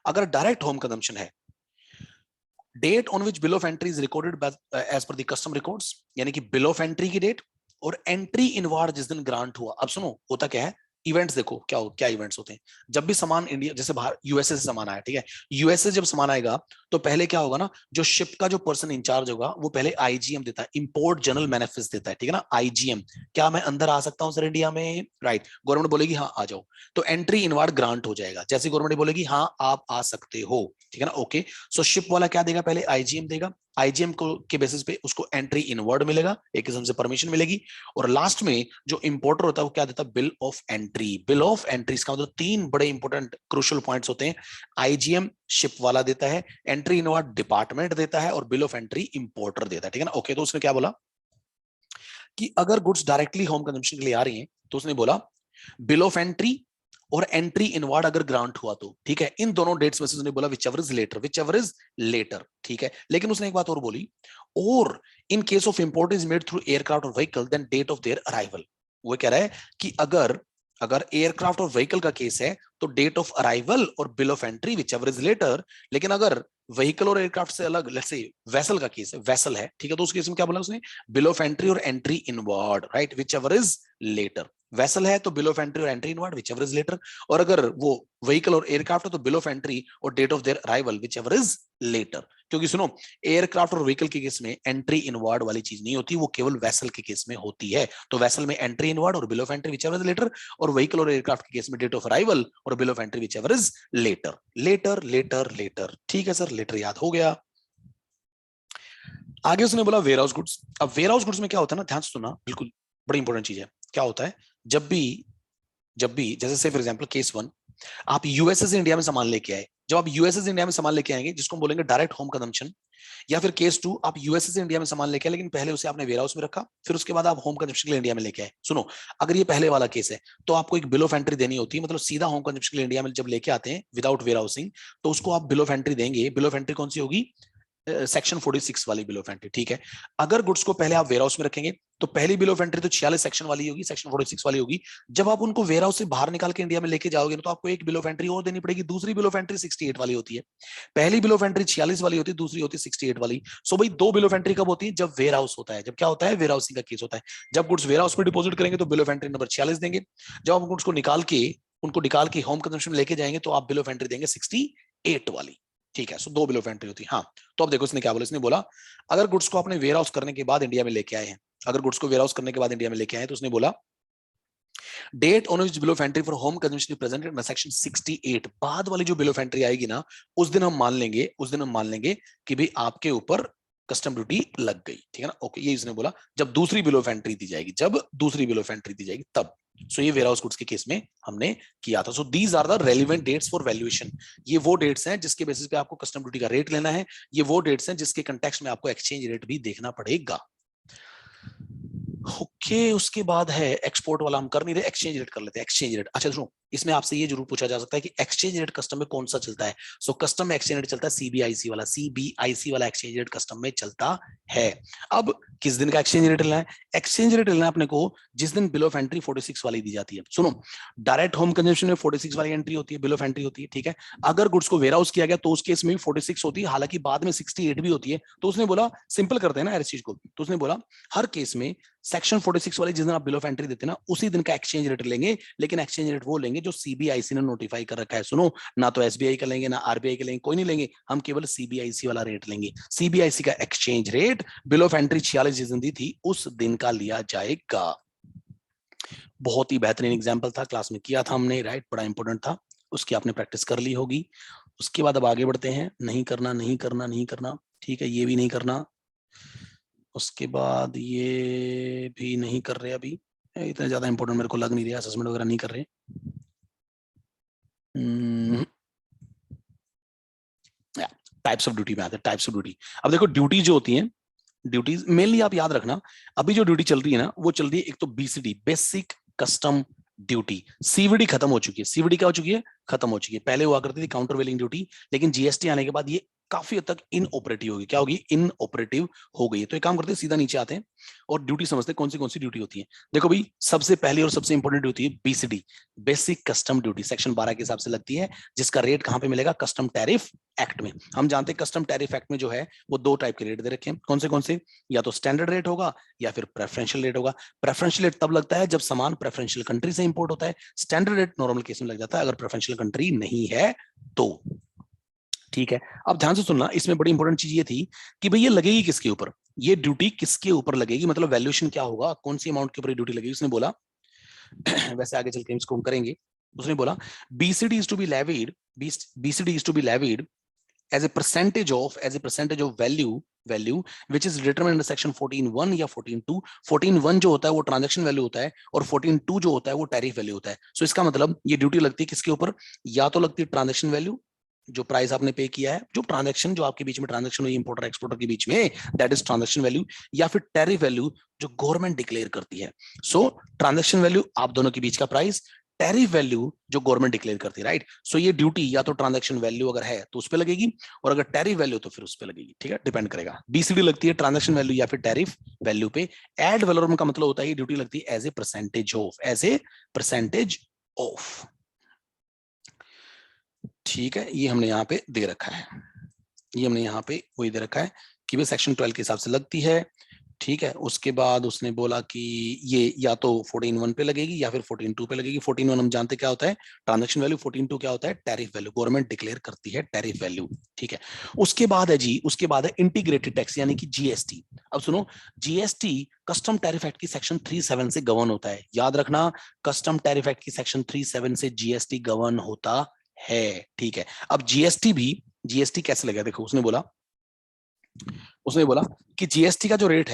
अगर डायरेक्ट होम कंजम्पशन है, date on which bill of entry is recorded as per the custom records, यानी कि बिल ऑफ एंट्री की डेट और एंट्री इनवार्ड जिस दिन ग्रांट हुआ। अब सुनो होता क्या है, इवेंट्स देखो क्या इवेंट्स होते हैं। जब भी सामान इंडिया, जैसे बाहर यूएसए से सामान आया, ठीक है, यूएसए जब सामान आएगा तो पहले क्या होगा ना, जो शिप का जो पर्सन इंचार्ज होगा वो पहले आईजीएम देता है, इंपोर्ट जनरल मैनिफेस्ट देता है, ठीक है ना, आईजीएम, क्या मैं अंदर आ सकता हूं सर इंडिया में, राइट, गवर्नमेंट बोलेगी हाँ आ जाओ, तो एंट्री इनवार्ड ग्रांट हो जाएगा, जैसे गवर्नमेंट बोलेगी हाँ आप आ सकते हो, ठीक है ना, ओके। सो शिप वाला क्या देगा, पहले आईजीएम देगा, आईजीएम को के बेसिस पे उसको एंट्री इनवर्ड मिलेगा, एक किस्म से परमिशन मिलेगी, और लास्ट में जो इंपोर्टर होता है वो क्या देता है, bill of entry. Bill of entry इसका मतलब तीन बड़े इंपोर्टेंट क्रूशियल पॉइंट्स होते हैं, आईजीएम शिप वाला देता है, एंट्री इनवर्ड डिपार्टमेंट देता है, और बिल ऑफ एंट्री इंपोर्टर देता है, ठीक है ना, ओके। तो उसने क्या बोला कि अगर गुड्स डायरेक्टली होम कंजम्पशन के लिए आ रही हैं तो उसने बोला बिल ऑफ एंट्री और एंट्री इनवार्ड अगर ग्रांट हुआ तो ठीक है, इन दोनों डेट्स में से उसने बोला विच एवर इज लेटर, ठीक है। लेकिन उसने एक बात और बोली, और in case of import is made through aircraft और vehicle then date of their arrival. वो कह रहा है कि अगर अगर एयरक्राफ्ट और व्हीकल का केस है तो डेट ऑफ अराइवल और bill of entry whichever is later, लेकिन अगर व्हीकल और एयरक्राफ्ट से अलग, लेट्स से वेसल का केस है, वेसल है, ठीक है, तो उस केस में क्या बोला उसने, बिल ऑफ एंट्री और entry inward, right, whichever is later. Vessel है तो बिल ऑफ एंट्री और entry inward whichever is later, और अगर वो व्हीकल और एयरक्राफ्ट है तो बिल ऑफ एंट्री और date of their arrival whichever is later. क्योंकि सुनो, एयरक्राफ्ट और व्हीकल के केस में एंट्री इनवर्ड वाली चीज नहीं होती, वो केवल वेसल के केस में होती है। तो वेसल में एंट्री इनवर्ड और bill of entry whichever is later, और व्हीकल और एयरक्राफ्ट के केस में डेट ऑफ अराइवल और bill of entry whichever is later. Later later later, ठीक है सर, लेटर याद हो गया। आगे उसने बोला वेयर हाउस गुड्स। अब वेयर हाउस गुड्स में क्या होता है ना, ध्यान से सुनना, बिल्कुल बड़ी इंपॉर्टेंट चीज है। क्या होता है, जब भी जैसे से फॉर एग्जांपल केस वन, आप यूएसए से इंडिया में सामान लेके आए, जब आप यूएसए से इंडिया में सामान लेके आएंगे जिसको हम बोलेंगे डायरेक्ट होम कंजम्पशन, या फिर केस टू, आप यूएसए से इंडिया में सामान लेके आए लेकिन पहले उसे आपने वेयर हाउस में रखा, फिर उसके बाद आप होम कंजम्पशन के लिए इंडिया में लेके आए। सुनो, अगर ये पहले वाला केस है तो आपको एक बिल ऑफ एंट्री देनी होती है, मतलब सीधा होम कंजम्पशन के लिए इंडिया में जब लेके आते हैं विदाउट वेयर हाउसिंग, तो उसको आप बिल ऑफ एंट्री देंगे। बिल ऑफ एंट्री कौन सी होगी, सेक्शन 46 वाली बिल ऑफ एंट्री, ठीक है। अगर गुड्स को पहले आप वेयर हाउस में रखेंगे तो पहली बिल ऑफ एंट्री तो 46 सेक्शन वाली होगी, सेक्शन 46 वाली होगी। जब आप उनको वेयर हाउस से बाहर निकाल के इंडिया में लेके जाओगे तो आपको एक बिल ऑफ एंट्री और देनी पड़ेगी, दूसरी बिल ऑफ एंट्री 68 वाली होती है। पहली बिल ऑफ एंट्री 46 वाली होती है, दूसरी होती है 68 वाली। सो भाई दो बिल ऑफ एंट्री कब होती है, जब वेयर हाउस होता है, जब क्या होता है, वेयर हाउसिंग का केस होता है। जब गुड्स वेयर हाउस में डिपोजिट करेंगे तो बिल ऑफ एंट्री नंबर 46 देंगे, जब आप गुड्स को उनको निकाल के होम कंजम्पशन में लेके जाएंगे तो आप बिल ऑफ एंट्री देंगे 68 वाली, ठीक है। सो दो बिल ऑफ एंट्री होती है। हाँ, तो अब देखो इसने क्या बोला, इसने बोला अगर गुड्स को आपने वेयर हाउस करने के बाद इंडिया में लेके आए हैं, अगर गुड्स को वेयर हाउस करने के बाद इंडिया में लेके आए तो उसने बोला date on which bill of entry for home consumption presented in section 68, बाद वाली जो बिल ऑफ एंट्री आएगी ना, उस दिन हम मान लेंगे कि भाई आपके ऊपर कस्टम ड्यूटी लग गई, ठीक है ना, ओके। ये इसने बोला जब दूसरी बिल ऑफ एंट्री दी जाएगी, तब। सो ये वेयर हाउस गुड्स के केस में हमने किया था। So these are the relevant dates for valuation. ये वो डेट्स हैं जिसके बेसिस पे आपको कस्टम ड्यूटी का रेट लेना है, ये वो डेट्स हैं जिसके कंटेक्स्ट में आपको एक्सचेंज रेट भी देखना पड़ेगा। ओके, उसके बाद है एक्सपोर्ट वाला हम कर नहीं रहे, एक्सचेंज रेट कर लेते हैं। एक्सचेंज रेट, अच्छा सुनो, इसमें आपसे ये जरूर पूछा जा सकता है कि एक्सचेंज रेट कस्टम में कौन सा चलता है। सो कस्टम में एक्सचेंज रेट चलता है सीबीआईसी वाला एक्सचेंज रेट कस्टम में चलता है। अब किस दिन का एक्सचेंज रेट लेना है, एक्सचेंज रेट लेना है अपने को जिस दिन बिल ऑफ एंट्री 46 वाली दी जाती है। सुनो, डायरेक्ट होम कंजम्पशन में 46 वाली एंट्री होती है, बिल ऑफ एंट्री होती है, ठीक है। अगर गुड्स को वेयर हाउस किया गया तो उस केस में 46 होती है, हालांकि बाद में 68 भी होती है। तो उसने बोला सिंपल करते हैं ना इस चीज को, तो उसने बोला हर केस में सेक्शन 46 वाली जिस दिन आप बिल ऑफ एंट्री देते हैं ना, उसी दिन का एक्सचेंज रेट लेंगे, लेकिन एक्सचेंज रेट वो लेंगे जो सीबीआईसी ने नोटिफाई कर रखा है। सुनो, ना तो एसबीआई का लेंगे ना आरबीआई का लेंगे, कोई नहीं लेंगे, हम केवल सीबीआईसी वाला रेट लेंगे। सीबीआईसी का exchange rate bill of entry 46 जिस दिन दी थी उस दिन का लिया जाएगा। बहुत ही बेहतरीन एग्जाम्पल था, क्लास में किया था हमने, राइट, बड़ा इंपॉर्टेंट था, उसकी आपने प्रैक्टिस कर ली होगी। उसके बाद अब आगे बढ़ते हैं, नहीं करना, ठीक है, ये भी नहीं करना, उसके बाद ये भी नहीं कर रहे, अभी इतना ज्यादा इंपॉर्टेंट मेरे को लग नहीं रहा, असेसमेंट वगैरह नहीं कर रहे। टाइप्स ऑफ ड्यूटी में आते हैं, टाइप्स ऑफ ड्यूटी। अब देखो ड्यूटी जो होती है, ड्यूटीज मेनली आप याद रखना, अभी जो ड्यूटी चल रही है ना वो चल रही है एक तो BCD, basic custom duty. CVD खत्म हो चुकी है, सीवीडी क्या हो चुकी है, खत्म हो चुकी है। पहले हुआ करती थी काउंटर वेलिंग ड्यूटी, लेकिन जीएसटी आने के बाद ये काफी हद तक इन ऑपरेटिव होगी। क्या होगी, इन ऑपरेटिव हो गई है। तो एक काम करते हैं, सीधा नीचे आते हैं और ड्यूटी समझते हैं कौन सी ड्यूटी होती है। देखो भाई, सबसे पहली और सबसे इंपॉर्टेंट ड्यूटी है BCD, basic custom duty, section 12 के हिसाब से लगती है, जिसका रेट कहां पे मिलेगा, कस्टम टैरिफ एक्ट में। हम जानते हैं कस्टम टैरिफ एक्ट में जो है वो दो टाइप के रेट दे रखे हैं। कौन से, या तो स्टैंडर्ड रेट होगा या फिर प्रेफरेंशियल रेट होगा। प्रेफरेंशियल रेट तब लगता है जब सामान प्रेफरेंशियल कंट्री से इंपोर्ट होता है। स्टैंडर्ड रेट नॉर्मल केस में लग जाता है अगर प्रेफरेंशियल कंट्री नहीं है तो। ठीक है, अब ध्यान से सुनना, इसमें बड़ी इंपॉर्टेंट चीज ये थी कि भाई ये लगेगी किसके ऊपर, ये ड्यूटी किसके ऊपर लगेगी, मतलब वैल्यूएशन क्या होगा, कौन सी अमाउंट के ऊपर ड्यूटी लगेगी। उसने बोला वैसे आगे चल के इसको हम करेंगे। उसने बोला BCD is to be levied, BCD is to be levied as a percentage of value which is determined under section 14(1) या 14(2). 14(1) जो होता है वो ट्रांजैक्शन वैल्यू होता है और 14(2) जो होता है वो टैरिफ वैल्यू होता है। सो इसका मतलब ये ड्यूटी लगती है किसके ऊपर, या तो लगती है ट्रांजैक्शन वैल्यू, जो प्राइस आपने पे किया है, जो ट्रांजैक्शन जो आपके बीच में ट्रांजैक्शन हुई इंपोर्टर एक्सपोर्टर के बीच में, दैट इज ट्रांजैक्शन वैल्यू, या फिर टैरिफ वैल्यू जो गवर्नमेंट डिक्लेयर करती है। सो ट्रांजैक्शन वैल्यू आप दोनों के बीच का प्राइस, टैरिफ वैल्यू जो गवर्नमेंट डिक्लेयर करती है, राइट। सो ये ड्यूटी या तो ट्रांजैक्शन वैल्यू अगर है तो उस पर लगेगी, और अगर टैरिफ वैल्यू तो फिर उस पर लगेगी। ठीक है, डिपेंड करेगा। बीसीडी लगती है ट्रांजैक्शन वैल्यू या फिर टैरिफ वैल्यू पे। एड वैलोरम का मतलब होता है ये ड्यूटी लगती है as a percentage of, as a percentage of. ठीक है, ये हमने यहाँ पे दे रखा है, ये हमने यहाँ पे वही दे रखा है कि भाई सेक्शन 12 के हिसाब से लगती है। ठीक है, उसके बाद उसने बोला कि ये या तो 14(1) पे लगेगी या फिर 14(2) पे लगेगी। 14(1) हम जानते क्या होता है ट्रांजैक्शन वैल्यू, 14(2) क्या होता है टैरिफ वैल्यू, गवर्नमेंट डिक्लेयर करती है टैरिफ वैल्यू। ठीक है, उसके बाद है जी, उसके बाद है इंटीग्रेटेड टैक्स यानी कि जीएसटी। अब सुनो, जीएसटी कस्टम टैरिफ एक्ट की सेक्शन 37 से गवर्न होता है। याद रखना, कस्टम टैरिफ एक्ट की सेक्शन 37 से जीएसटी गवर्न होता है। ठीक है, अब जीएसटी कैसे लगा, देखो उसने बोला कि जीएसटी का जो रेट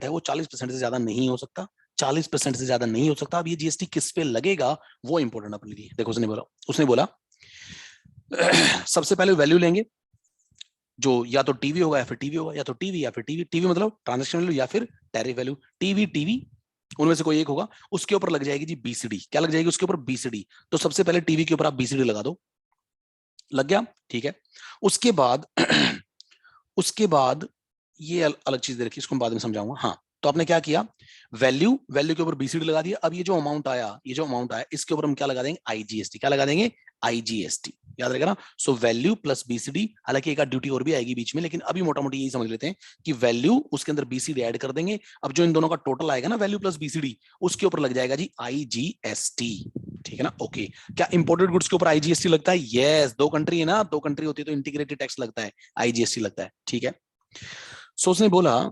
है वो 40% से ज्यादा नहीं हो सकता, 40% से ज्यादा नहीं हो सकता। अब ये जीएसटी किस पे लगेगा वो इंपॉर्टेंट अपने लिए। देखो उसने बोला सबसे पहले वैल्यू लेंगे जो या तो टीवी होगा या फिर टीवी होगा, या तो टीवी या फिर टीवी। टीवी मतलब ट्रांजैक्शन वैल्यू या फिर टैरिफ वैल्यू। टीवी उनमें से कोई एक होगा, उसके ऊपर लग जाएगी जी बीसीडी। क्या लग जाएगी उसके ऊपर, बीसीडी। तो सबसे पहले टीवी के ऊपर आप बीसीडी लगा दो, लग गया। ठीक है, उसके बाद उसके बाद ये अलग चीज दे रखी है, इसको मैं बाद में समझाऊंगा। हाँ, तो आपने क्या किया, वैल्यू के ऊपर बीसीडी लगा दिया। अब ये जो अमाउंट आया इसके ऊपर हम क्या लगा देंगे, आईजीएसटी। क्या लगा देंगे, आईजीएसटी। याद रखेगा ना। सो वैल्यू प्लस बीसीडी, हालांकि एक ड्यूटी और भी आएगी बीच में, लेकिन अभी मोटा मोटी यही समझ लेते हैं कि वैल्यू उसके अंदर बीसीडी ऐड कर देंगे। अब जो इन दोनों का टोटल आएगा ना, वैल्यू प्लस बीसीडी, उसके ऊपर लग जाएगा जी आईजीएसटी। ठीक है ना, ओके। क्या इंपोर्टेड गुड्स के ऊपर आईजीएसटी लगता है, यस। दो कंट्री है ना, दो कंट्री होती है तो इंटीग्रेटेड टैक्स लगता है, आईजीएसटी लगता है। ठीक है, सो उसने बोला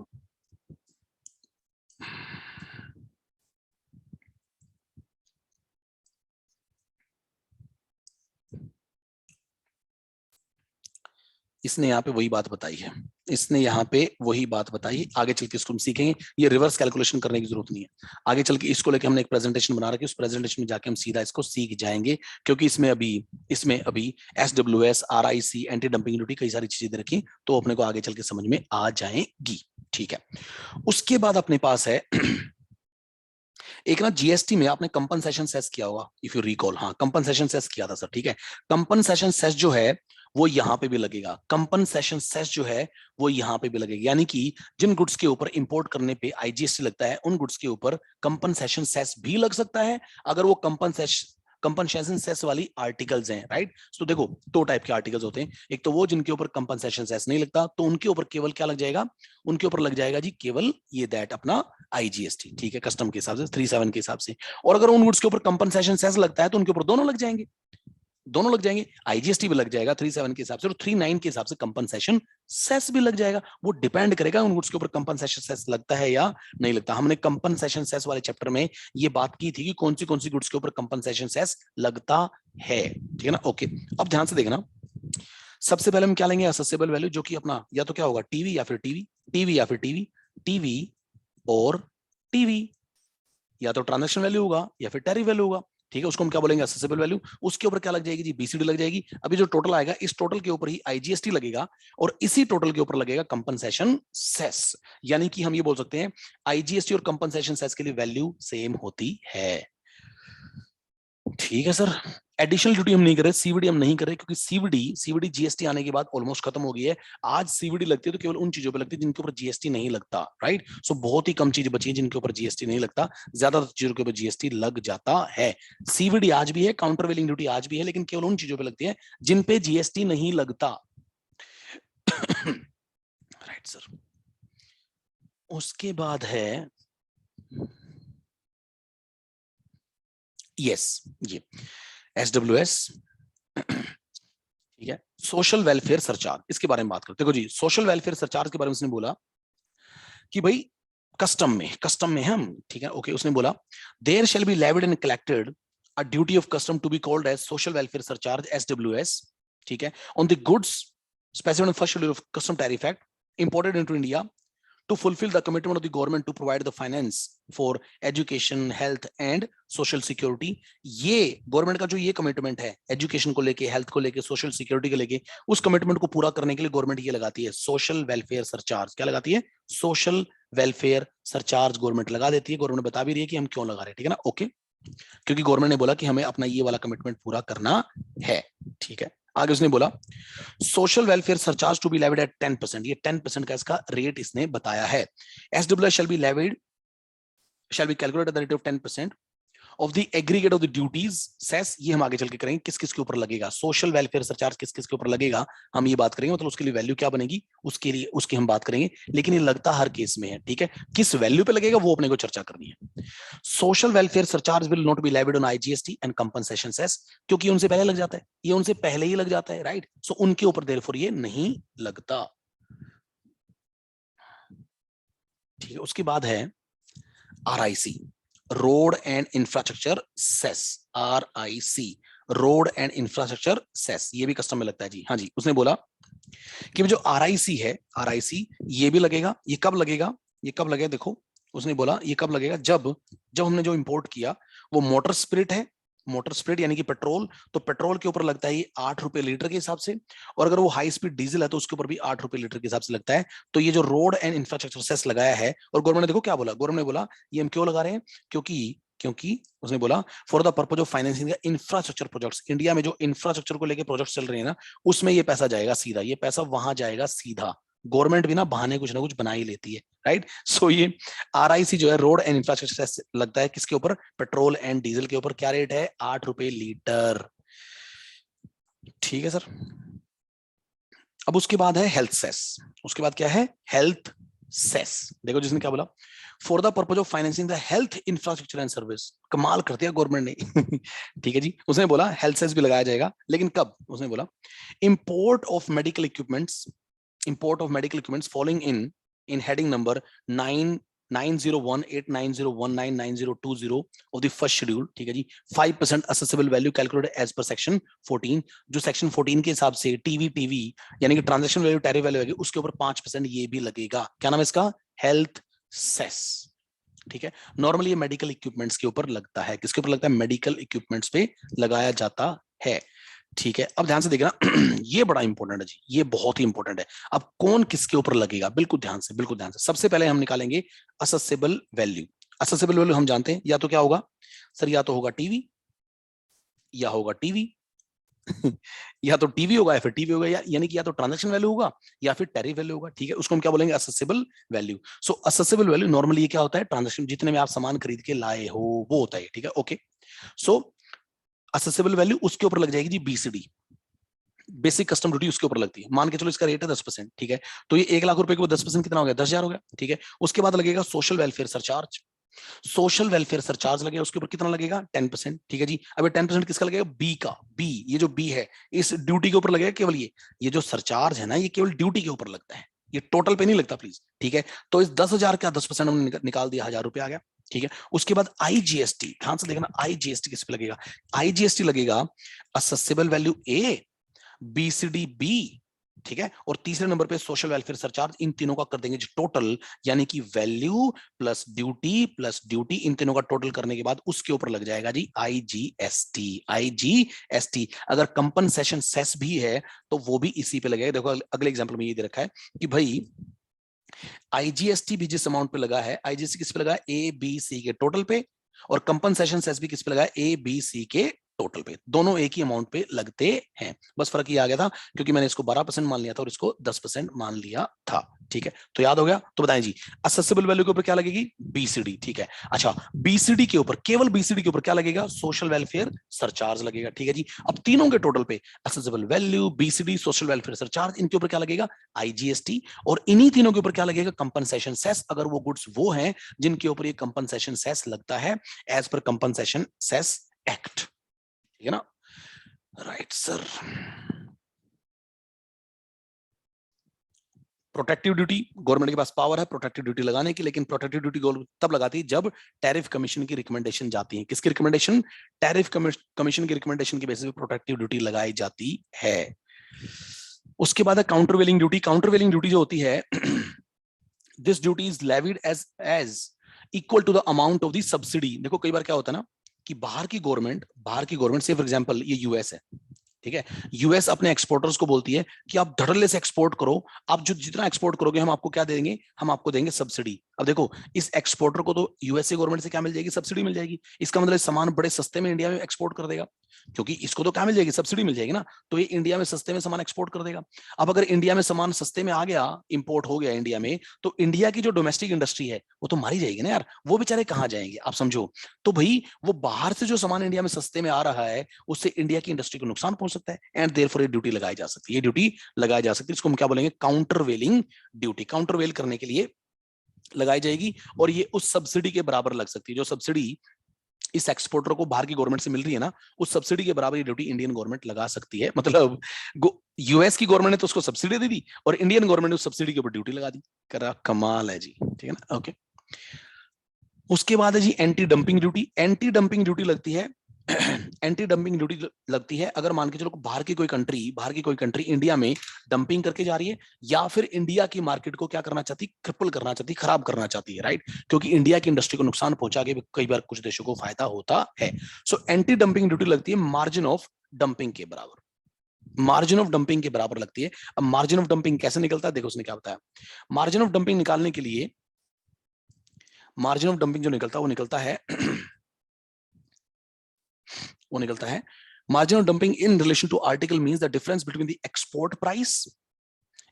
इसने यहाँ पे वही बात बताई है, आगे चल के इसको हम सीखेंगे। ये रिवर्स कैलकुलेशन करने की जरूरत नहीं है, आगे चल के इसको लेके हमने एक प्रेजेंटेशन बना रखी है, उस प्रेजेंटेशन में जाके हम सीधा इसको सीख जाएंगे, क्योंकि इसमें अभी SWS, RIC, anti dumping duty, कई सारी चीजें रखी, तो अपने को आगे चल के समझ में आ जाएंगी। ठीक है, उसके बाद अपने पास है एक ना, जीएसटी में आपने कंपनसेशन सेस किया होगा, इफ यू रिकॉल। हाँ, कंपनसेशन सेस किया था सर। ठीक है, कंपनसेशन सेस जो है वो यहां पे भी लगेगा, कंपनसेशन सेस जो है वो यहां पे भी लगेगा। यानी कि जिन गुड्स के ऊपर इंपोर्ट करने पे आईजीएसटी लगता है, उन गुड्स के ऊपर कंपनसेशन सेस भी लग सकता है, अगर वो कंपनसेशन सेस वाली आर्टिकल्स हैं, राइट। तो देखो, दो टाइप के आर्टिकल्स होते हैं, एक तो वो जिनके ऊपर कंपनसेशन सेस नहीं लगता, तो उनके ऊपर केवल क्या लग जाएगा, उनके ऊपर लग जाएगा जी केवल ये दैट अपना आईजीएसटी। ठीक है, कस्टम के हिसाब से 37 के हिसाब से। और अगर उन गुड्स के ऊपर कंपनसेशन सेस लगता है तो उनके ऊपर दोनों लग जाएंगे, आईजीएसटी भी लग जाएगा 37 के हिसाब से, और 39 के हिसाब से कंपनसेशन सेस भी लग जाएगा। वो डिपेंड करेगा उन गुड्स के ऊपर कंपनसेशन सेस लगता है या नहीं लगता। हमने कंपनसेशन सेस वाले चैप्टर में ये बात की थी कि कौन सी गुड्स के ऊपर कंपनसेशन सेस लगता है। ठीक है ना, ओके। अब ध्यान से देखना, सबसे पहले हम क्या लेंगे, असेसेबल वैल्यू, जो कि अपना या तो क्या होगा, टीवी या फिर टीवी, टीवी और टीवी, या तो ट्रांजैक्शन वैल्यू होगा या फिर टैरिफ वैल्यू होगा। ठीक है, उसको हम क्या बोलेंगे, असेसेबल वैल्यू। उसके ऊपर क्या लग जाएगी जी, बीसीडी लग जाएगी। अभी जो टोटल आएगा, इस टोटल के ऊपर ही आईजीएसटी लगेगा, और इसी टोटल के ऊपर लगेगा कंपनसेशन सेस। यानी कि हम ये बोल सकते हैं आईजीएसटी और कंपनसेशन सेस के लिए वैल्यू सेम होती है। ठीक है सर, एडिशनल ड्यूटी हम नहीं कर रहे, सीवीडी हम नहीं कर रहे, क्योंकि सीवीडी जीएसटी आने के बाद ऑलमोस्ट खत्म हो गई है। आज सीवीडी लगती है तो केवल उन चीजों पे लगती है जिनके ऊपर जीएसटी नहीं लगता, राइट। सो बहुत ही कम चीजें बची हैं जिनके ऊपर जीएसटी नहीं लगता, ज्यादातर चीजों के ऊपर जीएसटी लग जाता है। सीवीडी आज भी है, काउंटर वेलिंग ड्यूटी आज भी है, लेकिन केवल उन चीजों पर लगती है जिन पे जीएसटी नहीं लगता। Right sir. उसके बाद है यस ये SWS, ठीक है, सोशल वेलफेयर सरचार्ज, इसके बारे में बात करते। देखो जी, सोशल वेलफेयर सरचार्ज के बारे में उसने बोला कि भाई कस्टम में हम, ठीक है, ओके, उसने बोला there shall be levied and collected a duty of custom to be called as social welfare surcharge SWS, ठीक है, on the goods specified in first schedule of custom tariff act imported into India to fulfill the commitment of the government to provide the finance for education, health and social security। ये government का जो ये commitment है education को लेके, health को लेके, social security को लेके, उस कमिटमेंट को पूरा करने के लिए गवर्नमेंट ये लगाती है सोशल वेलफेयर सरचार्ज। क्या लगाती है? सोशल वेलफेयर सरचार्ज गवर्नमेंट लगा देती है। गवर्नमेंट बता भी रही है कि हम क्यों लगा रहे हैं, ठीक है ना, ओके, क्योंकि गवर्नमेंट ने बोला कि हमें अपना ये वाला कमिटमेंट पूरा करना है, ठीक है। आगे उसने बोला social welfare surcharge to be levied at 10%, ये 10% का इसका रेट इसने बताया है। SWS shall be levied, shall be calculated at the rate of 10% of the aggregate of the duties cess। ये हम आगे चल के करेंगे किस किस के ऊपर लगेगा सोशल वेलफेयर सरचार्ज, किस किस के ऊपर लगेगा हम ये बात करेंगे, मतलब उसके लिए वैल्यू क्या बनेगी उसके लिए, उसकी हम बात करेंगे, लेकिन ये लगता हर केस में है, ठीक है। किस वैल्यू पे लगेगा वो अपने को चर्चा करनी है। Social welfare surcharge will not be levied on IGST and compensation cess, क्योंकि उनसे पहले लग जाता है, ये उनसे पहले ही लग जाता है, राइट, सो उनके ऊपर देयरफॉर ये नहीं लगता, ठीक है। उसके बाद है RIC, road and infrastructure cess, RIC, road and infrastructure cess, ये भी कस्टम में लगता है जी। हाँ जी, उसने बोला कि जो RIC है, RIC ये भी लगेगा। ये कब लगेगा? ये कब लगेगा देखो, उसने बोला ये कब लगेगा, जब हमने जो इंपोर्ट किया वो मोटर स्पिरिट है, मोटर स्पिरिट यानी कि पेट्रोल, तो पेट्रोल के ऊपर लगता है ये 8 रुपए लीटर के हिसाब से, और अगर वो हाई स्पीड डीजल है तो उसके ऊपर भी 8 रुपए लीटर के हिसाब से लगता है। तो ये जो रोड एंड इंफ्रास्ट्रक्चर सेस लगाया है, और गवर्नमेंट ने देखो क्या बोला, गवर्नमेंट ने बोला ये हम क्यों लगा रहे हैं, क्योंकि क्योंकि उसने बोला for the purpose of financing the infrastructure projects, India में जो इंफ्रास्ट्रक्चर को लेकर प्रोजेक्ट चल रहे हैं ना, उसमें ये पैसा जाएगा सीधा, ये पैसा वहां जाएगा सीधा। गवर्नमेंट भी ना बहाने कुछ ना कुछ बना ही लेती है, राइट। सो ये RIC जो है रोड एंड इंफ्रास्ट्रक्चर लगता है किसके ऊपर? पेट्रोल एंड डीजल के ऊपर। क्या रेट है? 8 रुपए लीटर, ठीक है सर। अब उसके बाद है हेल्थ सेस, उसके बाद क्या है? Health cess. देखो जिसने क्या बोला, for the purpose of financing the health infrastructure and service, कमाल कर दिया गवर्नमेंट ने ठीक है जी। उसने बोला हेल्थ सेस भी लगाया जाएगा, लेकिन कब? उसने बोला import of medical equipments, import of medical equipments falling in heading number 9901890199020 of the first schedule, ठीक है जी। 5% assessable value calculated as per section 14, जो सेक्शन 14 के हिसाब से टीवी यानी कि ट्रांजैक्शन वैल्यू टैरिफ वैल्यू होगी, उसके ऊपर 5% ये भी लगेगा। क्या नाम है इसका? हेल्थ सेस, ठीक है। नॉर्मली ये मेडिकल इक्विपमेंट्स के ऊपर लगता है, किसके ऊपर लगता है? मेडिकल इक्विपमेंट्स पे लगाया जाता है, ठीक है। अब ध्यान से देखना ये बड़ा इंपॉर्टेंट है जी, ये बहुत ही इंपॉर्टेंट है। अब कौन किसके ऊपर लगेगा, बिल्कुल ध्यान से, बिल्कुल ध्यान से। सबसे पहले हम निकालेंगे असेसेबल वैल्यू। असेसेबल वैल्यू हम जानते हैं, या तो क्या होगा सर, या तो होगा टीवी, या होगा टीवी या तो टीवी होगा या फिर टीवी होगा, यानी कि या तो ट्रांजैक्शन वैल्यू होगा या फिर टैरिफ वैल्यू होगा, ठीक है। उसको हम क्या बोलेंगे? Assessable value. So assessable value normally ये क्या होता है? ट्रांजैक्शन, जितने में आप सामान खरीद के लाए हो वो होता है, ठीक है, ओके। सो असेसेबल वैल्यू उसके ऊपर लग जाएगी जी BCD, बेसिक कस्टम ड्यूटी, उसके ऊपर लगती है। मान के चलो इसका रेट है 10%, ठीक है, तो ये 1 लाख रुपए के 10% कितना हो गया? 10,000 हो गया, ठीक है। उसके बाद लगेगा social welfare surcharge, social welfare surcharge लगेगा, उसके ऊपर कितना लगेगा? 10%, ठीक है जी। अब 10% किसका लगेगा? बी का, बी, ये जो बी है इस ड्यूटी के ऊपर लगेगा केवल ये जो सरचार्ज है ना, ये केवल ड्यूटी के ऊपर लगता है, ये टोटल पे नहीं लगता प्लीज, ठीक है। तो इस 10,000 का 10% हमने निकाल दिया, 1,000 रुपए आ गया, ठीक है। उसके बाद IGST, ध्यान से देखना, IGST किस पे लगेगा? IGST लगेगा accessible value A, BCD B, ठीक है, और तीसरे नंबर पे सोशल वेलफेयर सरचार्ज। इन तीनों का कर देंगे टोटल, यानी कि वैल्यू प्लस ड्यूटी, इन तीनों का टोटल करने के बाद उसके ऊपर लग जाएगा जी IGST, IGST। अगर कंपनसेशन सेस भी है तो वो भी इसी पे लगेगा। देखो अगले एग्जांपल में ये दे रखा है कि भाई IGST भी जिस अमाउंट पे लगा है, IGST किस पे लगा है? A B C के टोटल पे, और कंपनसेशन सेस भी किस पे लगा है? A B C के टोटल पे, दोनों एक ही अमाउंट पे लगते हैं, बस फर्क ये आ गया था क्योंकि मैंने इसको 12% मान लिया था और इसको 10% मान लिया था। ठीक है, तो याद हो गया। तो बताएं जी, असेसिबल वैल्यू के ऊपर क्या लगेगी, बीसीडी। ठीक है, अच्छा बीसीडी के ऊपर, केवल बीसीडी के ऊपर क्या लगेगा, सोशल वेलफेयर सरचार्ज लगेगा। ठीक है जी, अब तीनों के टोटल पे accessible value, BCD, social welfare surcharge, इनके ऊपर क्या लगेगा, आईजीएसटी। और इन्हीं तीनों के ऊपर क्या लगेगा, कंपनसेशन सेस, अगर वो गुड्स वो हैं जिनके ऊपर ये कंपनसेशन सेस लगता है as per compensation cess act. ठीक है ना, right sir. Protective duty, government के पास पावर है प्रोटेक्टिव ड्यूटी लगाने की, लेकिन प्रोटेक्टिव ड्यूटी तब लगाती है जब टैरिफ कमीशन की रिकमेंडेशन जाती है। किसकी रिकमेंडेशन, टैरिफ कमीशन की रिकमेंडेशन की बेसिस पे प्रोटेक्टिव ड्यूटी लगाई जाती है। उसके बाद है काउंटरवेलिंग ड्यूटी। काउंटरवेलिंग ड्यूटी जो होती है, this duty is levied as equal to the amount of the subsidy. देखो कई बार क्या होता है ना कि बाहर की गवर्नमेंट से, फॉर एग्जांपल ये यूएस है, ठीक है, यूएस अपने एक्सपोर्टर्स को बोलती है कि आप धड़ल्ले से एक्सपोर्ट करो, आप जो जितना एक्सपोर्ट करोगे हम आपको क्या देंगे, हम आपको देंगे सब्सिडी। अब देखो इस एक्सपोर्टर को तो यूएसए गवर्नमेंट से क्या मिल जाएगी, सब्सिडी मिल जाएगी। इसका मतलब सामान बड़े सस्ते में इंडिया में एक्सपोर्ट कर देगा, क्योंकि इसको तो क्या मिल जाएगी, सब्सिडी मिल जाएगी ना, तो ये इंडिया में सस्ते में सामान एक्सपोर्ट कर देगा। अब अगर इंडिया में सामान सस्ते में आ गया, इंपोर्ट हो गया इंडिया में, तो इंडिया की जो डोमेस्टिक इंडस्ट्री है वो तो मारी जाएगी ना यार, वो बेचारे कहाँ जाएंगे, आप समझो। तो भाई वो बाहर से जो सामान इंडिया में सस्ते में आ रहा है उससे इंडिया की इंडस्ट्री को नुकसान पहुंच सकता है, एंड देयरफॉर ये ड्यूटी लगाई जा सकती है। ये ड्यूटी लगाई जा सकती है, इसको हम क्या बोलेंगे, काउंटरवेलिंग ड्यूटी। काउंटरवेल करने के लिए लगाई जाएगी और ये उस सब्सिडी के बराबर लग सकती है, जो सब्सिडी इस एक्सपोर्टर को बाहर की गवर्नमेंट से मिल रही है ना, उस सब्सिडी के बराबर ये ड्यूटी इंडियन गवर्नमेंट लगा सकती है। मतलब यूएस की गवर्नमेंट ने तो उसको सब्सिडी दे दी और इंडियन गवर्नमेंट ने उस सब्सिडी के ऊपर ड्यूटी लगा दी। करा कमाल है जी, ठीक है ना, ओके। उसके बाद है जी anti dumping duty. Anti dumping duty लगती है एंटी डंपिंग ड्यूटी लगती है अगर मान के चलो बाहर की कोई कंट्री इंडिया में डंपिंग करके जा रही है, या फिर इंडिया की मार्केट को क्या करना चाहती, क्रिपल करना चाहती, खराब करना चाहती है, राइट, क्योंकि इंडिया की इंडस्ट्री को नुकसान पहुंचा के कई बार कुछ देशों को फायदा होता है। सो एंटी डंपिंग ड्यूटी लगती है मार्जिन ऑफ डंपिंग के बराबर, मार्जिन ऑफ डंपिंग के बराबर लगती है। अब मार्जिन ऑफ डंपिंग कैसे निकलता है, देखो उसने क्या बताया। मार्जिन ऑफ डंपिंग निकालने के लिए, मार्जिन ऑफ डंपिंग जो निकलता है वो निकलता है margin of dumping in relation to article means the difference between the export price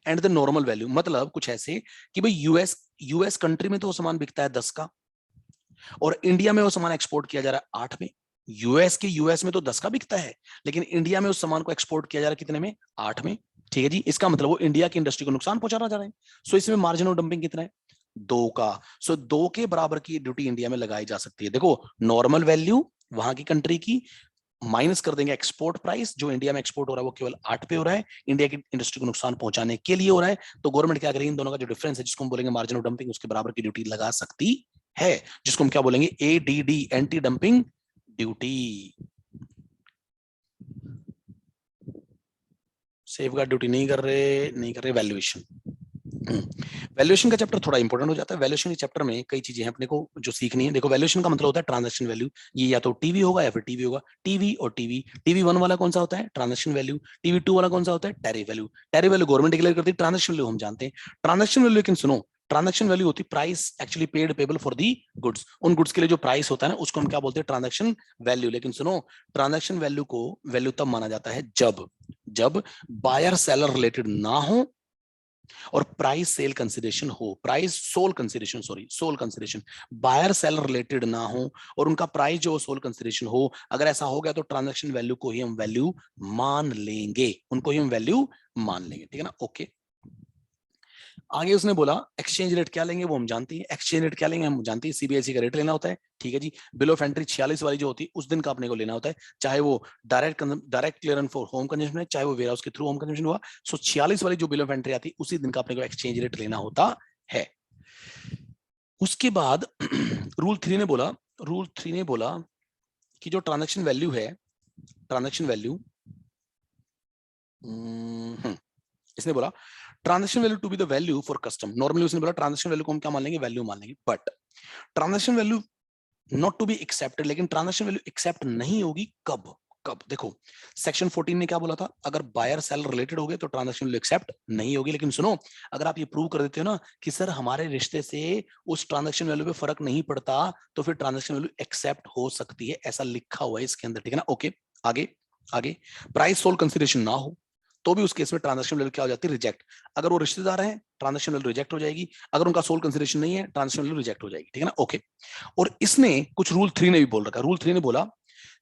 and the normal value. मतलब कुछ ऐसे कि भाई यूएस कंट्री में तो वो सामान बिकता है 10 का और इंडिया में वो सामान एक्सपोर्ट किया जा रहा है 8 में। यूएस में तो 10 का बिकता है, लेकिन इंडिया में उस सामान को एक्सपोर्ट किया जा रहा है कितने में, 8 में। ठीक है जी, इसका मतलब वो इंडिया की इंडस्ट्री को नुकसान पहुंचाना चाह रहे हैं। सो इसमें मार्जिन ऑफ डंपिंग कितना है, 2 का। सो 2 के बराबर की ड्यूटी इंडिया में लगाई जा सकती है। देखो नॉर्मल वैल्यू वहां की कंट्री की माइनस कर देंगे एक्सपोर्ट प्राइस, जो इंडिया में एक्सपोर्ट हो रहा है वो केवल 8 पे हो रहा है, इंडिया की इंडस्ट्री को नुकसान पहुंचाने के लिए हो रहा है। तो गवर्नमेंट क्या करेगी, इन दोनों का जो डिफरेंस है जिसको हम बोलेंगे मार्जिन ऑफ डंपिंग, उसके बराबर की ड्यूटी लगा सकती है, जिसको हम क्या बोलेंगे, ADD, anti dumping duty. Safeguard duty नहीं कर रहे वैल्यूएशन। वैल्यूएशन का चैप्टर थोड़ा इंपॉर्टेंट हो जाता है। वैल्यूएशन के चैप्टर में कई चीजें हैं अपने को जो सीखनी है। देखो वैल्यूएशन का मतलब होता है ट्रांजैक्शन वैल्यू, ये या तो टीवी होगा या फिर टीवी होगा। टीवी और टीवी 1 वाला कौन सा होता है, ट्रांजैक्शन वैल्यू। टीवी 2 वाला कौन सा होता है, tariff value. Tariff value government declare करती है, ट्रांजैक्शन वैल्यू हम जानते हैं। ट्रांजैक्शन वैल्यू लेकिन सुनो, ट्रांजैक्शन वैल्यू होती है price actually paid payable for the goods. उन गुड्स के लिए जो प्राइस होता है ना उसको हम क्या बोलते हैं, ट्रांजैक्शन वैल्यू। लेकिन सुनो, ट्रांजैक्शन वैल्यू को वैल्यू तब माना जाता है जब बायर सेलर रिलेटेड ना हो और प्राइस सेल कंसिडरेशन हो, price sold consideration buyer seller related ना हो और उनका प्राइस जो सोल कंसिडरेशन हो। अगर ऐसा हो गया तो ट्रांजैक्शन वैल्यू को ही हम वैल्यू मान लेंगे, उनको ही हम वैल्यू मान लेंगे। ठीक है ना, ओके। आगे उसने बोला एक्सचेंज रेट क्या लेंगे वो हम जानते हैं, एक्सचेंज रेट क्या लेंगे हम जानते हैं, सीबीएसई का रेट लेना होता है। ठीक है जी, बिल ऑफ एंट्री 46 वाली जो होती है उस दिन का अपने को लेना होता है, चाहे वो direct clearance for home consumption है, चाहे वो वेयर हाउस के थ्रू होम कंजम्पशन हुआ। सो 46 वाली जो बिल ऑफ एंट्री आती है उसी दिन का अपने को एक्सचेंज रेट लेना होता है। उसके बाद रूल 3 ने बोला कि जो ट्रांजैक्शन वैल्यू है, ट्रांजैक्शन वैल्यू इसने बोला transaction value to be the value for custom. Normally उसने बोला ट्रांजैक्शन वैल्यू को हम क्या मान लेंगे, वैल्यू मान लेंगे, but transaction value not to be accepted. लेकिन ट्रांजैक्शन वैल्यू एक्सेप्ट नहीं होगी कब, देखो सेक्शन 14 ने क्या बोला था, अगर बायर सेलर रिलेटेड हो गए तो ट्रांजैक्शन वैल्यू एक्सेप्ट नहीं होगी। लेकिन सुनो, अगर आप ये प्रूव कर देते हो ना कि सर हमारे रिश्ते से उस ट्रांजैक्शन वैल्यू पे फर्क नहीं पड़ता, तो फिर ट्रांजैक्शन वैल्यू एक्सेप्ट हो सकती है, ऐसा लिखा हुआ है इसके अंदर। ठीक है ना, ओके। आगे आगे प्राइस सोल कंसिडरेशन ना हो तो भी उस केस में ट्रांजैक्शन वैल्यू क्या हो जाती है, रिजेक्ट। अगर वो रिश्तेदार हैं ट्रांजैक्शन वैल्यू रिजेक्ट हो जाएगी, अगर उनका सोल कंसिडरेशन नहीं है ट्रांजैक्शन वैल्यू रिजेक्ट हो जाएगी, ठीक है ना। ओके। और इसने कुछ रूल 3 ने भी बोल रखा है। रूल 3 ने बोला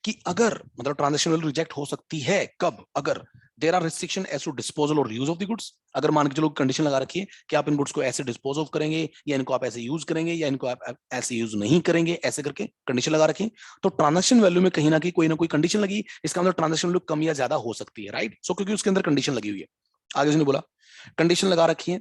कि अगर मतलब ट्रांजैक्शन वैल्यू रिजेक्ट हो सकती है कब, अगर there are restriction as to disposal और यूज ऑफ द गुड्स। अगर मान के चलो कंडीशन लगा रखी है कि आप इन गुड्स को ऐसे डिस्पोज ऑफ करेंगे या इनको आप ऐसे यूज करेंगे या इनको आप ऐसे यूज नहीं करेंगे, ऐसे करके कंडीशन लगा रखी है, तो ट्रांजैक्शन वैल्यू में कहीं ना कहीं कोई ना कोई कंडीशन लगी, इसका मतलब ट्रांजैक्शन वैल्यू कम या ज्यादा हो सकती है, राइट। सो क्योंकि उसके अंदर कंडीशन लगी हुई है। आगे उसने बोला कंडीशन लगा रखी है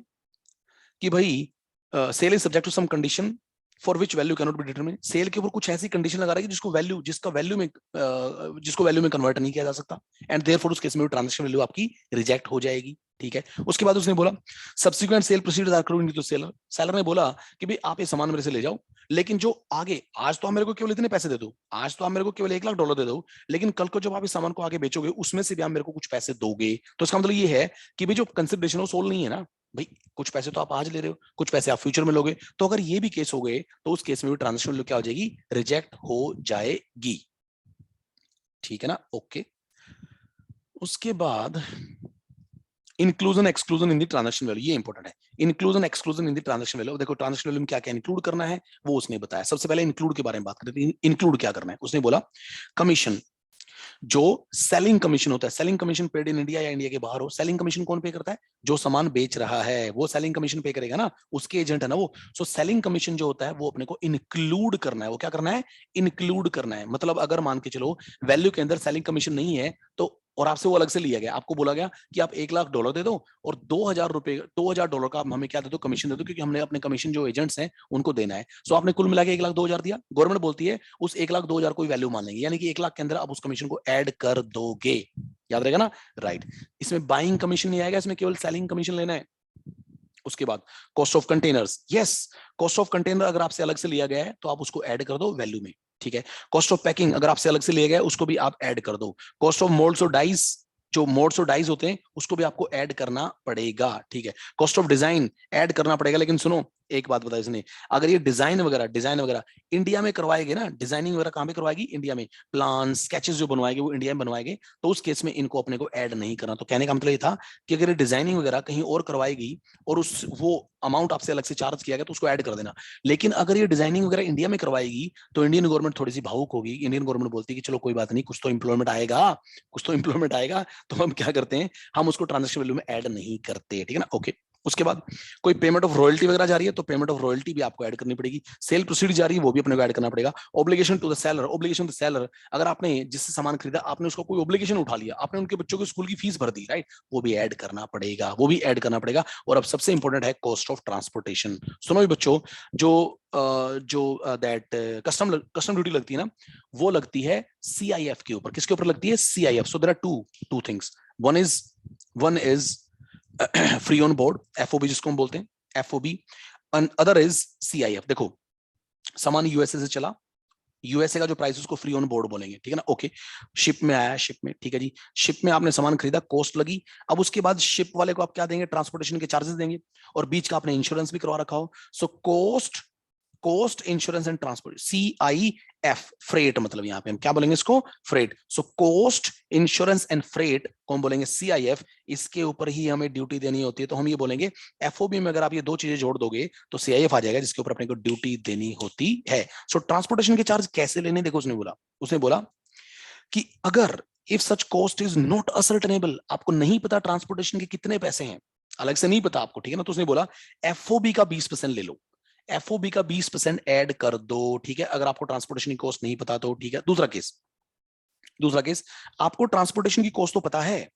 कि भाई sale is subject to some condition for which value cannot be determine. Sale के ऊपर कुछ ऐसी कंडीशन लगा रही है जिसको वैल्यू में कन्वर्ट नहीं किया जा सकता, एंड देयरफॉर उस केस में ट्रांजैक्शन वैल्यू आपकी रिजेक्ट हो जाएगी, ठीक है। उसके बाद उसने बोला subsequent sale proceeds are according to seller. Seller ने बोला कि भाई आप ये सामान मेरे से ले जाओ, लेकिन जो आगे, आज तो आप मेरे को केवल इतने पैसे दे दो, आज तो आप मेरे को केवल $1 लाख दे दो, लेकिन कल को जब आप इस सामान को आगे बेचोगे उसमें से भी आप मेरे को कुछ पैसे दोगे। तो इसका मतलब ये है कि भाई जो कंसिडरेशन वो सोल नहीं है ना भाई, कुछ पैसे तो आप आज ले रहे हो, कुछ पैसे आप फ्यूचर में लोगे। तो अगर ये भी केस हो गए तो उस केस में भी ट्रांजैक्शन वैल्यू क्या हो जाएगी, रिजेक्ट हो जाएगी, ठीक है ना। ओके। उसके बाद inclusion exclusion in the transaction value, ये इंपॉर्टेंट है। Inclusion exclusion in the transaction value, देखो ट्रांजैक्शन वैल्यू में क्या क्या इंक्लूड करना है वो उसने बताया। सबसे पहले इंक्लूड के बारे में बात करते हैं। इंक्लूड क्या करना है, उसने बोला कमीशन, जो सेलिंग कमीशन होता है, selling commission paid in India या इंडिया के बाहर हो, सेलिंग कमीशन कौन पे करता है, जो सामान बेच रहा है वो सेलिंग कमीशन पे करेगा ना, उसके एजेंट है ना वो। सो सेलिंग कमीशन जो होता है वो अपने को इंक्लूड करना है। वो क्या करना है, इंक्लूड करना है। मतलब अगर मान के चलो वैल्यू के अंदर सेलिंग कमीशन नहीं है तो, और आपसे वो अलग से लिया गया, आपको बोला गया कि आप $1 लाख दे दो और $2,000 का हमें क्या दे दो, कमीशन दे दो, क्योंकि हमने अपने कमीशन जो एजेंट्स हैं उनको देना है। सो आपने कुल मिला के 1,02,000 दिया, गवर्नमेंट बोलती है उस 1,02,000 को वैल्यू मान लेंगे, यानी कि 1 लाख के अंदर आप उस कमीशन को ऐड कर दोगे, याद रहेगा ना, राइट। इसमें बाइंग कमीशन नहीं आएगा, इसमें केवल सेलिंग कमीशन लेना है। उसके बाद cost of containers, yes, cost of container अगर आपसे अलग से लिया गया है तो आप उसको ऐड कर दो वैल्यू में, ठीक है। कॉस्ट ऑफ पैकिंग अगर आपसे अलग से लिया गया है उसको भी आप ऐड कर दो। कॉस्ट ऑफ मोल्ड्स और डाइस, जो मोड्स और डाइस होते हैं उसको भी आपको ऐड करना पड़ेगा, ठीक है। कॉस्ट ऑफ डिजाइन ऐड करना पड़ेगा, लेकिन सुनो एक बात बताई इसने, अगर ये डिजाइन वगैरह इंडिया में करवाएंगे ना, डिजाइनिंग वगैरह कहां पे करवाएगी, इंडिया में, प्लान स्केचेस जो बनवाएंगे वो इंडिया में बनवाएंगे, तो उस केस में इनको अपने को ऐड नहीं करना। तो कहने का मतलब ये था कि अगर डिजाइनिंग वगैरह कहीं और करवाएगी और उस वो अमाउंट आपसे अलग से चार्ज किया गया तो उसको ऐड कर देना। लेकिन अगर ये डिजाइनिंग वगैरह इंडिया में करवाएगी तो इंडियन गवर्नमेंट थोड़ी सी भावुक होगी, इंडियन गवर्नमेंट बोलती है कि चलो कोई बात नहीं, कुछ तो इंप्लॉयमेंट आएगा, कुछ तो इंप्लॉयमेंट आएगा, तो हम क्या करते हैं, हम उसको ट्रांजैक्शन वैल्यू में ऐड नहीं करते, ठीक है ना। ओके। उसके बाद कोई पेमेंट ऑफ रॉयल्टी वगैरह जा रही है तो पेमेंट ऑफ रॉयल्टी भी आपको ऐड करनी पड़ेगी। सेल प्रोसीड जा रही है वो भी अपने को ऐड करना पड़ेगा। Obligation to the seller, obligation to the seller, अगर आपने जिससे सामान खरीदा आपने उसको कोई ऑब्लिगेशन उठा लिया, आपने उनके बच्चों की स्कूल की फीस भर दी, राइट, वो भी ऐड करना पड़ेगा, वो भी ऐड करना पड़ेगा। और अब सबसे इंपॉर्टेंट है कॉस्ट ऑफ ट्रांसपोर्टेशन। सुनो भी बच्चों, जो दैट कस्टम ड्यूटी लगती है ना, वो लगती है CIF के ऊपर। किसके ऊपर लगती है, CIF। So there are two things, one is free on board, FOB जिसको हम बोलते हैं, FOB, अदर इज CIF। देखो सामान यूएसए से चला, यूएसए का जो प्राइस उसको फ्री ऑन बोर्ड बोलेंगे, ठीक है ना। ओके। शिप में आया, शिप में, ठीक है जी, शिप में आपने सामान खरीदा, कॉस्ट लगी। अब उसके बाद शिप वाले को आप क्या देंगे, ट्रांसपोर्टेशन के चार्जेस देंगे, और बीच का आपने इंश्योरेंस भी करवा रखा हो। So cost insurance and transport, CIF, freight, मतलब यहाँ पे हम क्या बोलेंगे इसको, freight. So cost insurance and freight कौन बोलेंगे, CIF। इसके ऊपर ही हमें ड्यूटी देनी होती है, तो हम ये बोलेंगे FOB में अगर आप ये दो चीजें जोड़ दोगे तो CIF आ जाएगा, जिसके ऊपर अपने को ड्यूटी देनी होती है। सो ट्रांसपोर्टेशन के चार्ज कैसे लेने, देखो उसने बोला कि अगर if such cost is not ascertainable, आपको नहीं पता ट्रांसपोर्टेशन के कितने पैसे हैं, अलग से नहीं पता आपको, ठीक है ना, तो उसने बोला FOB का 20% ले लो, FOB का 20% ऐड कर दो, ठीक है, अगर आपको ट्रांसपोर्टेशन की कॉस्ट नहीं पता तो, ठीक है। दूसरा केस आपको ट्रांसपोर्टेशन की कॉस्ट तो पता है,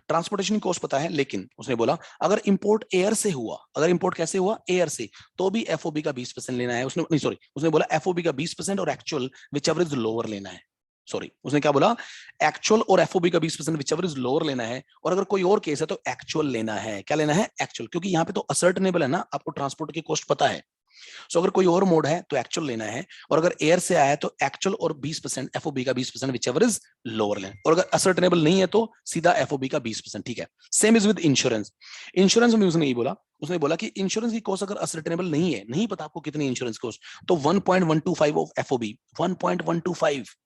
ट्रांसपोर्टेशन की कॉस्ट पता है, लेकिन उसने बोला अगर इंपोर्ट एयर से हुआ, अगर इंपोर्ट कैसे हुआ, एयर से, तो भी FOB का 20% लेना है। उसने नहीं, सॉरी, उसने बोला FOB का 20% और actual which ever is lower लेना है। सॉरी, उसने क्या बोला, एक्चुअल और FOB का 20% विच एवर इज लोअर लेना है, और अगर कोई और केस है तो एक्चुअल लेना है। क्या लेना है, एक्चुअल, क्योंकि यहाँ पे तो असर्टेनेबल है ना, आपको ट्रांसपोर्ट की कॉस्ट पता है। सो अगर कोई और मोड है तो एक्चुअल लेना है, और अगर एयर से आया है तो एक्चुअल और 20%, FOB का 20% विच एवर इज लोअर लेना, और अगर असर्टेनेबल नहीं है तो सीधा FOB का 20%, ठीक है। Same is with insurance. Insurance में उसने ये बोला, उसने बोला कि इंश्योरेंस की कॉस्ट अगर असर्टेनेबल नहीं है, नहीं पता आपको कितनी इंश्योरेंस कॉस्ट, तो 1.125 ऑफ FOB, 1.125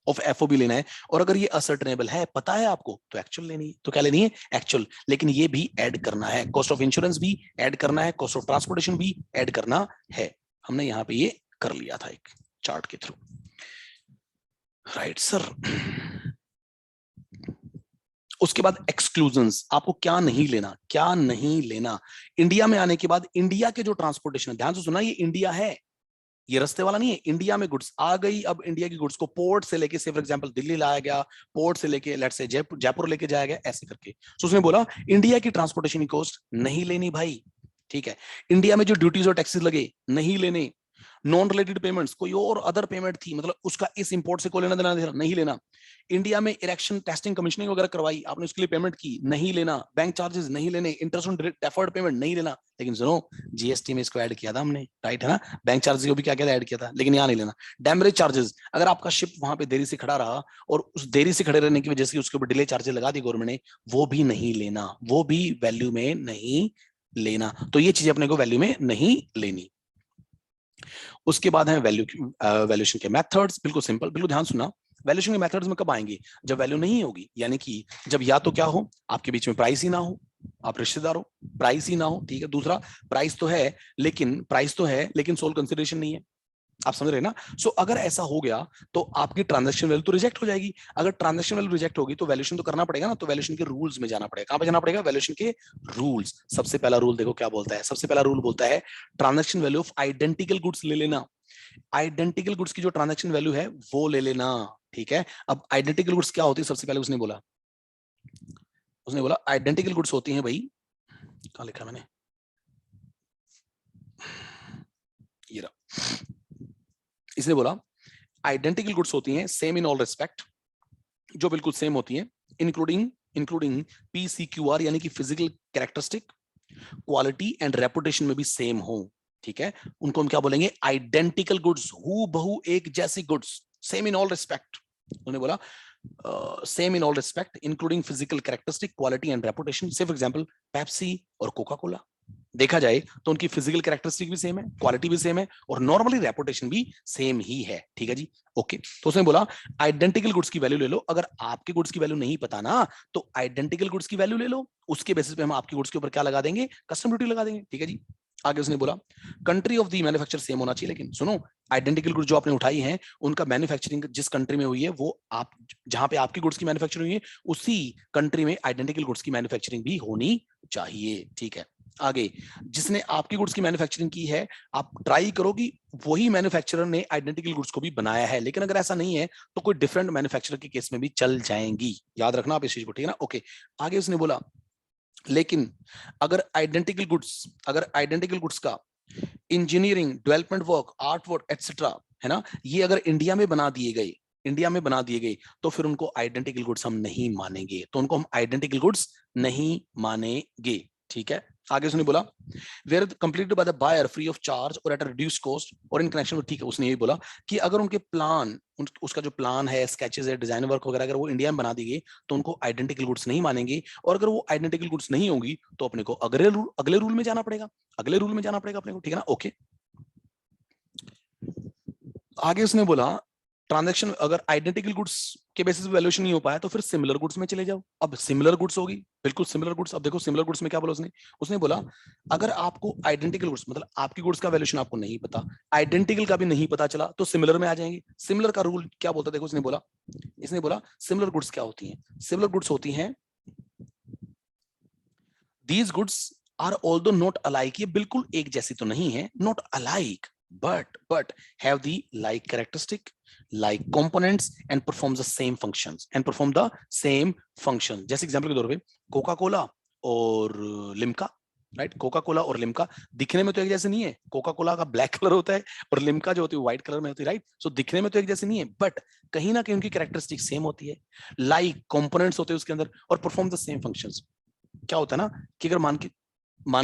ऑफ एफओबी लेना है, और अगर ये असर्टेनेबल है, पता है आपको, तो एक्चुअल लेनी है। तो क्या लेनी है? एक्चुअल। लेकिन ये भी ऐड करना है, कॉस्ट ऑफ इंश्योरेंस भी ऐड करना है, कॉस्ट ऑफ ट्रांसपोर्टेशन भी ऐड करना है। हमने यहाँ पे ये कर लिया था एक चार्ट के थ्रू, राइट सर। उसके बाद एक्सक्लूजन्स, आपको क्या नहीं लेना, क्या नहीं लेना। इंडिया में आने के बाद इंडिया के जो ट्रांसपोर्टेशन है, ध्यान से सुना, ये इंडिया है, ये रास्ते वाला नहीं है। इंडिया में गुड्स आ गई, अब इंडिया की गुड्स को पोर्ट से लेके, से फॉर एग्जांपल दिल्ली लाया गया, पोर्ट से लेके लेट्स से जयपुर लेके जाया गया, ऐसे करके। तो उसने बोला इंडिया की ट्रांसपोर्टेशन की कॉस्ट नहीं लेनी भाई, ठीक है। इंडिया में जो ड्यूटीज और टैक्सेस लगे नहीं लेने। नॉन रिलेटेड पेमेंट्स, कोई और अदर पेमेंट थी, मतलब उसका इस इंपोर्ट से कोई लेना देना नहीं लेना। इंडिया में इलेक्शन टेस्टिंग कमीशनिंग वगैरह करवाई, आपने उसके लिए पेमेंट की, नहीं लेना। बैंक चार्जेस नहीं लेने, इंटरेस्ट ऑन डेफर्ड पेमेंट नहीं लेना। लेकिन सुनो, जीएसटी में इसको ऐड किया था हमने, राइट है ना, बैंक चार्जेस को भी क्या क्या ऐड किया था, लेकिन यहाँ नहीं लेना। डैमरेज चार्जेस, अगर आपका शिप वहां पे देरी से खड़ा रहा और उस देरी से खड़े रहने की वजह से उसके ऊपर डिले चार्जेस लगा दी गवर्नमेंट ने, वो भी नहीं लेना, वो भी वैल्यू में नहीं लेना। तो ये चीजें अपने को वैल्यू में नहीं लेनी। उसके बाद है वैल्यूएशन के मेथड्स, बिल्कुल सिंपल, बिल्कुल ध्यान सुनना। वैल्यूएशन के मेथड्स में कब आएंगे? जब वैल्यू नहीं होगी, यानी कि जब या तो क्या हो, आपके बीच में प्राइस ही ना हो, आप रिश्तेदार हो, प्राइस ही ना हो, ठीक है। दूसरा, प्राइस तो है लेकिन सोल कंसिडरेशन नहीं है, आप समझ रहे हैं ना। सो अगर ऐसा हो गया तो आपकी ट्रांजैक्शन वैल्यू तो रिजेक्ट हो जाएगी। अगर ट्रांजैक्शन वैल्यू रिजेक्ट होगी तो वैल्यूएशन तो करना पड़ेगा ना, तो वैल्यूएशन के रूल्स में जाना पड़ेगा। कहां पे जाना पड़ेगा? वैल्यूएशन के रूल्स। सबसे पहला रूल देखो क्या बोलता है, सबसे पहला रूल बोलता है transaction value of identical goods ले लेना। आइडेंटिकल गुड्स की जो ट्रांजैक्शन वैल्यू है वो ले लेना, ठीक है। अब आइडेंटिकल गुड्स क्या होती है? सबसे पहले उसने बोला आइडेंटिकल गुड्स होती हैं भाई, कहां लिखा मैंने, ये रहा। इसने बोला आइडेंटिकल गुड्स होती हैं सेम इन ऑल रिस्पेक्ट, जो बिल्कुल सेम होती हैं, इंक्लूडिंग पीसीक्यूआर, यानी कि physical characteristic, quality and reputation में भी सेम हो, ठीक है। उनको हम क्या बोलेंगे? आइडेंटिकल गुड्स, हू बहू एक जैसी goods, same in all respect. उन्होंने बोला same in all respect including physical characteristic, quality and reputation. से फॉर एग्जांपल पेप्सी और कोका कोला, देखा जाए तो उनकी फिजिकल कैरेक्टरिस्टिक भी सेम है, क्वालिटी भी सेम है, और नॉर्मली रेपुटेशन भी सेम ही है, ठीक है जी, ओके। तो उसने बोला आइडेंटिकल गुड्स की वैल्यू ले लो। अगर आपके गुड्स की वैल्यू नहीं पता ना, तो आइडेंटिकल गुड्स की वैल्यू ले लो, उसके बेसिस पे हम आपकी गुड्स के ऊपर क्या लगा देंगे? कस्टम ड्यूटी लगा देंगे, ठीक है जी। आगे उसने बोला country of the manufacture same होना चाहिए। लेकिन सुनो, आइडेंटिकल गुड्स जो आपने उठाई हैं उनका मैन्युफैक्चरिंग जिस कंट्री में हुई है, वो आप जहां पे आपकी गुड्स की मैन्युफैक्चरिंग हुई है उसी कंट्री में आइडेंटिकल गुड्स की मैन्युफैक्चरिंग भी होनी चाहिए, ठीक है। आगे, जिसने आपकी गुड्स की मैन्युफैक्चरिंग की है, आप ट्राई करो कि वही मैन्युफैक्चरर ने आइडेंटिकल गुड्स को भी बनाया है। लेकिन अगर ऐसा नहीं है तो कोई डिफरेंट मैन्युफैक्चरर के केस में भी चल जाएंगी, याद रखना आप इस चीज को, ठीक है ना, ओके। आगे उसने बोला लेकिन अगर आइडेंटिकल गुड्स का engineering, development work, art work etcetera, है ना, ये अगर इंडिया में बना दिए गए तो फिर उनको आइडेंटिकल गुड्स हम नहीं मानेंगे, तो उनको हम आइडेंटिकल गुड्स नहीं मानेंगे, ठीक है। आगे उसने बोला where completed by the buyer free of charge और एट अ रिड्यूस्ड कॉस्ट और इन कनेक्शन विद, ठीक है। उसने ये बोला कि अगर उनके प्लान, उसका जो प्लान है, स्केचेस है, डिजाइन वर्क वगैरह, अगर वो इंडिया में बना दी गई तो उनको आइडेंटिकल गुड्स नहीं मानेंगे। और अगर वो आइडेंटिकल गुड्स नहीं होंगी तो अपने को अगले रूल में जाना पड़ेगा, अपने को, ठीक है ना, ओके। आगे उसने बोला ट्रांजैक्शन अगर आइडेंटिकल गुड्स के बेसिस पे वैल्यूएशन नहीं हो पाया तो फिर सिमिलर गुड्स में चले जाओ। अब सिमिलर गुड्स होगी, बिल्कुल सिमिलर गुड्स। अब देखो सिमिलर गुड्स में क्या बोला उसने बोला अगर आपको आइडेंटिकल गुड्स, मतलब आपकी गुड्स का वैल्यूएशन आपको नहीं पता, आइडेंटिकल का भी नहीं पता चला, तो सिमिलर में आ जाएंगे। सिमिलर का रूल क्या बोलता है? देखो इसने बोला सिमिलर गुड्स क्या होती हैं? सिमिलर गुड्स होती हैं these goods are although not alike, ये बिल्कुल एक जैसी तो नहीं है, not alike, but have the like characteristic, like components and perform the same functions, जैसे एग्जांपल के तौर पे कोका कोला और लिम्का, राइट। कोका कोला और लिम्का दिखने में तो एक जैसे नहीं है, कोका कोला का ब्लैक कलर होता है और लिम्का जो होती है व्हाइट कलर में होती है, राइट। सो दिखने में तो एक जैसे नहीं है, बट कहीं ना कहीं उनकी कैरेक्टरिस्टिक सेम होती है, लाइक कंपोनेंट्स होते हैं उसके अंदर, और परफॉर्म द सेम फंक्शंस। क्या होता है ना कि अगर मान